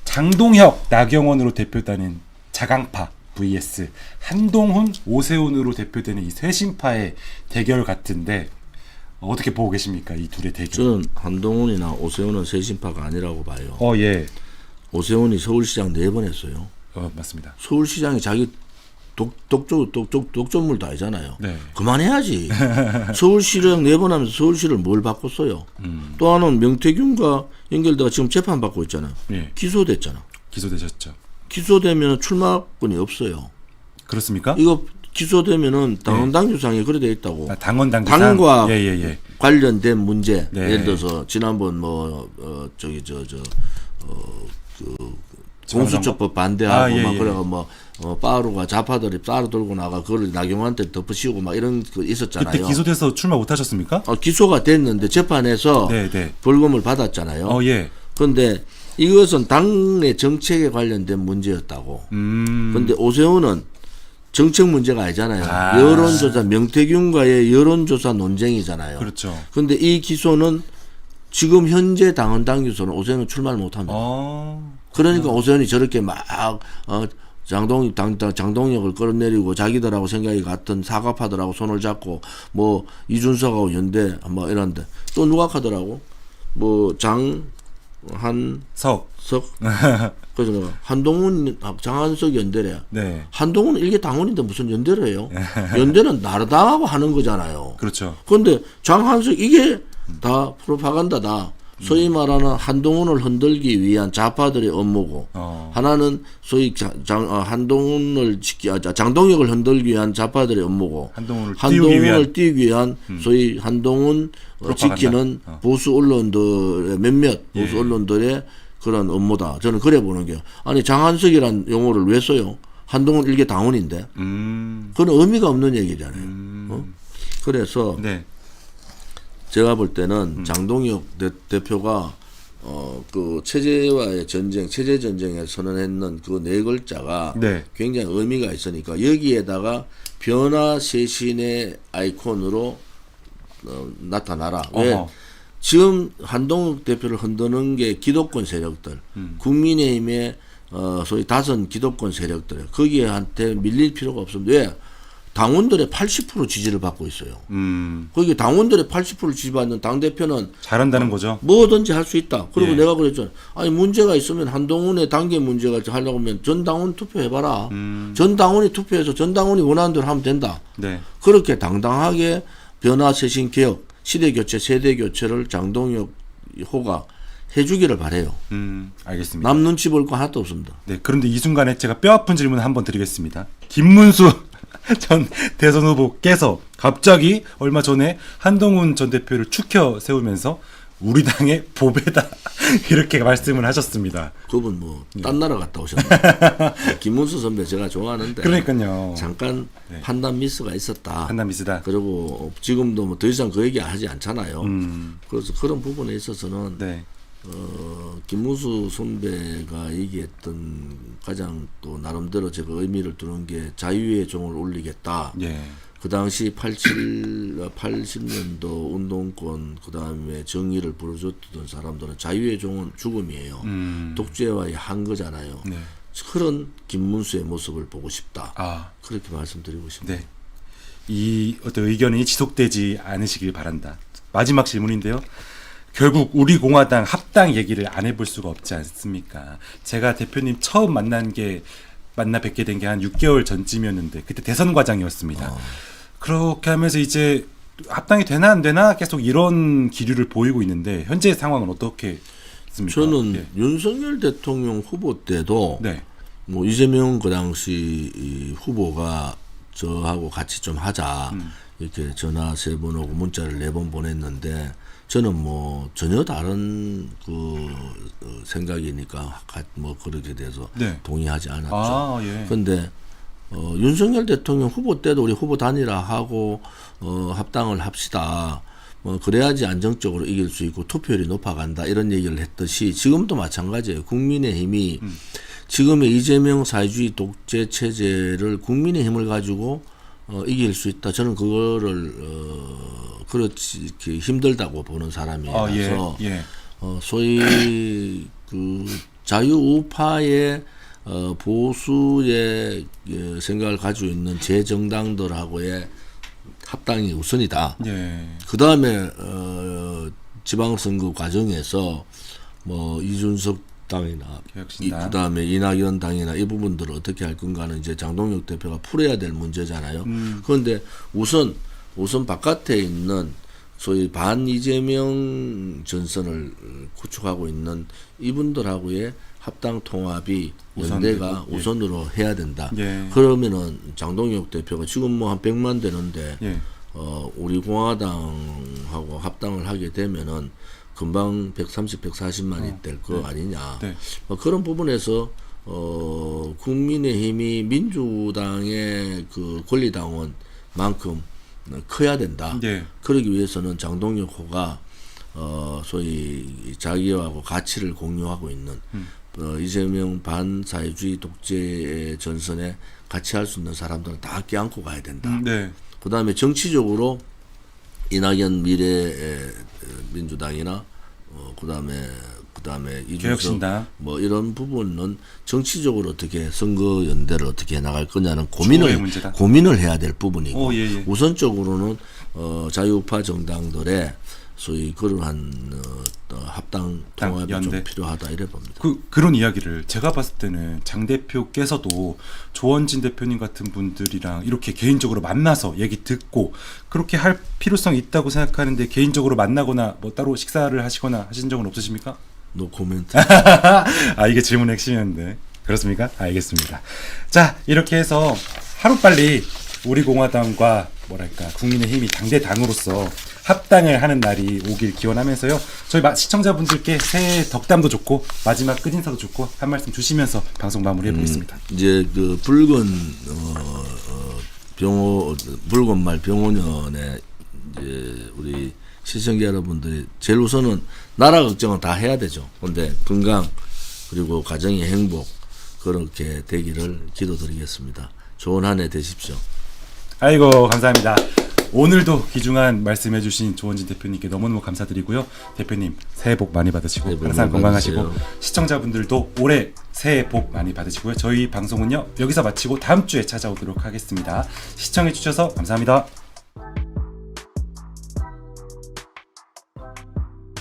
장동혁, 나경원으로 대표되는 자강파 vs 한동훈, 오세훈으로 대표되는 이 쇄신파의 대결 같은데 어떻게 보고 계십니까? 이 둘의 대결. 저는 한동훈이나 오세훈은 쇄신파가 아니라고 봐요. 예. 오세훈이 서울시장 4번 했어요. 맞습니다. 서울시장이 자기 독점물도 아니잖아요. 네. 그만해야지. 서울시장 4번 하면서 서울시를 뭘 바꿨어요. 또 하나는 명태균과 연결돼가 지금 재판받고 있잖아요. 예. 기소됐잖아. 기소되셨죠. 기소되면 출마권이 없어요. 그렇습습니까? 이거 기소되면은 당헌당규상에 그래 돼 있다고. 당원 당규상. 당과 예. 관련된 문제. 네. 예를 들어서 지난번 공수처법 반대하고 예, 막 예. 그래가 뭐 빠루가 좌파들이 따로 들고 나가 그걸 나경원한테 덮으시고 막 이런 거 있었잖아요. 그때 기소돼서 출마 못 하셨습니까? 기소가 됐는데 재판에서 네. 벌금을 받았잖아요. 예. 그런데 이것은 당의 정책에 관련된 문제였다고. 그런데 오세훈은 정책 문제가 아니잖아요. 여론조사, 명태균과의 여론조사 논쟁이잖아요. 그렇죠. 그런데 이 기소는 지금 현재 당헌당규서는 오세훈은 출마를 못합니다. 그러니까 오세훈이 저렇게 막 장동혁을 끌어내리고 자기들하고 생각이 같은 사과파들하고 손을 잡고 뭐 이준석하고 연대 뭐 이런데 또 누가 하더라고 뭐 장한석 그래서 뭐 한동훈 장한석 연대래. 네. 한동훈은 일개 당원인데 무슨 연대를 해요? 연대는 나라당하고 하는 거잖아요. 그렇죠. 그런데 장한석 이게 다 프로파간다다. 소위 말하는 한동훈을 흔들기 위한 좌파들의 업무고 하나는 소위 장동혁을 흔들기 위한 좌파들의 업무고 한동훈을 띄우기 위한 소위 한동훈 지키는 보수 언론들의 몇몇 보수 언론들의 그런 업무다. 저는 그래 보는 게 아니 장한석이란 용어를 왜 써요? 한동훈 일개 당원인데 그건 의미가 없는 얘기잖아요. 그래서 네. 제가 볼 때는 장동혁 대표가 그 체제와의 전쟁, 체제 전쟁에 선언했는 그 4글자가 네. 굉장히 의미가 있으니까 여기에다가 변화 쇄신의 아이콘으로 나타나라. 왜? 지금 한동혁 대표를 흔드는 게 기독권 세력들, 국민의힘의 소위 다선 기독권 세력들, 거기에한테 밀릴 필요가 없습니다. 왜? 당원들의 80% 지지를 받고 있어요. 거기 당원들의 80% 지지받는 당대표는 잘한다는 거죠. 뭐든지 할 수 있다. 그리고 예. 내가 그랬잖아. 아니 문제가 있으면 한동훈의 단계 문제가 하려고 하면 전 당원 투표해봐라. 전 당원이 투표해서 전 당원이 원하는 대로 하면 된다. 네. 그렇게 당당하게 변화 쇄신 개혁, 시대 교체, 세대 교체를 장동혁 호가 해주기를 바래요. 알겠습니다. 남 눈치 볼 거 하나도 없습니다. 네, 그런데 이 순간에 제가 뼈아픈 질문을 한번 드리겠습니다. 김문수 전 대선 후보께서 갑자기 얼마 전에 한동훈 전 대표를 추켜 세우면서 우리 당의 보배다 이렇게 말씀을 하셨습니다. 그분 뭐 딴 나라 갔다 오셨네. 김문수 선배 제가 좋아하는데 그러니까요. 잠깐 네. 판단 미스가 있었다. 판단 미스다. 그리고 지금도 뭐 더 이상 그 얘기 하지 않잖아요. 그래서 그런 부분에 있어서는 네. 김문수 선배가 얘기했던 가장 또 나름대로 제가 의미를 두는 게 자유의 종을 올리겠다. 예. 그 당시 80년도 운동권 그 다음에 정의를 부르짖던 사람들은 자유의 종은 죽음이에요. 독재와의 한 거잖아요. 네. 그런 김문수의 모습을 보고 싶다. 아, 그렇게 말씀드리고 싶습니다. 네. 이 어떤 의견이 지속되지 않으시길 바란다. 마지막 질문인데요. 결국 우리 공화당 합당 얘기를 안 해볼 수가 없지 않습니까? 제가 대표님 처음 만나 뵙게 된 게 한 6개월 전쯤이었는데 그때 대선 과장이었습니다. 그렇게 하면서 이제 합당이 되나 안 되나 계속 이런 기류를 보이고 있는데 현재 상황은 어떻게 있습니까? 저는 예. 윤석열 대통령 후보 때도 네. 뭐 이재명 그 당시 이 후보가 저하고 같이 좀 하자 이렇게 전화 3번 오고 문자를 4번 보냈는데 저는 뭐 전혀 다른 그 생각이니까 뭐 그렇게 돼서 네. 동의하지 않았죠. 아, 예. 그런데 윤석열 대통령 후보 때도 우리 후보 단일화하고 합당을 합시다. 뭐 그래야지 안정적으로 이길 수 있고 투표율이 높아간다 이런 얘기를 했듯이 지금도 마찬가지예요. 국민의힘이 지금의 이재명 사회주의 독재 체제를 국민의힘을 가지고 이길 수 있다. 저는 그거를 그렇지 힘들다고 보는 사람이라서 예. 소위 그 자유우파의 보수의 생각을 가지고 있는 제정당들하고의 합당이 우선이다. 예. 그 다음에 지방선거 과정에서 뭐 이준석 당이나 개혁신당. 그 다음에 이낙연 당이나 이 부분들을 어떻게 할 건가는 이제 장동혁 대표가 풀어야 될 문제잖아요. 그런데 우선 바깥에 있는 소위 반 이재명 전선을 구축하고 있는 이분들하고의 합당 통합이 연대가 예. 우선으로 해야 된다. 예. 그러면은 장동혁 대표가 지금 뭐 한 100만 되는데 예. 우리 공화당하고 합당을 하게 되면은 금방 130, 140만이 될 거 아니냐. 네. 그런 부분에서 국민의힘이 민주당의 그 권리당원만큼 커야 된다. 예. 그러기 위해서는 장동혁 호가 소위 자기하고 가치를 공유하고 있는 이재명 반사회주의 독재 전선에 같이 할 수 있는 사람들은 다 껴안고 가야 된다. 네. 그 다음에 정치적으로 이낙연 미래민주당이나 그다음에 이준석 개혁신당. 뭐 이런 부분은 정치적으로 어떻게 선거 연대를 어떻게 해나갈 거냐는 주요의 문제다. 고민을 해야 될 부분이고 오, 예. 우선적으로는 자유우파 정당들의 소위 그러한 합당 통합이 좀 연대. 필요하다 이래 봅니다. 그런 이야기를 제가 봤을 때는 장 대표께서도 조원진 대표님 같은 분들이랑 이렇게 개인적으로 만나서 얘기 듣고 그렇게 할 필요성이 있다고 생각하는데 개인적으로 만나거나 뭐 따로 식사를 하시거나 하신 적은 없으십니까? 노 코멘트. 아, 이게 질문의 핵심이었는데 그렇습니까? 알겠습니다. 자, 이렇게 해서 하루빨리 우리 공화당과 뭐랄까 국민의힘이 당대당으로서 합당을 하는 날이 오길 기원하면서요. 저희 시청자분들께 새해 덕담도 좋고 마지막 끝인사도 좋고 한 말씀 주시면서 방송 마무리해 보겠습니다. 이제 그 붉은 붉은 말 병원연에 이제 우리 시청자 여러분들이 제일 우선은 나라 걱정은 다 해야 되죠. 근데 건강 그리고 가정의 행복 그렇게 되기를 기도드리겠습니다. 좋은 한 해 되십시오. 아이고, 감사합니다. 오늘도 귀중한 말씀해 주신 조원진 대표님께 너무너무 감사드리고요. 대표님 새해 복 많이 받으시고 복 항상 많이 건강하시고 받으세요. 시청자분들도 올해 새해 복 많이 받으시고요. 저희 방송은요 여기서 마치고 다음 주에 찾아오도록 하겠습니다. 시청해 주셔서 감사합니다.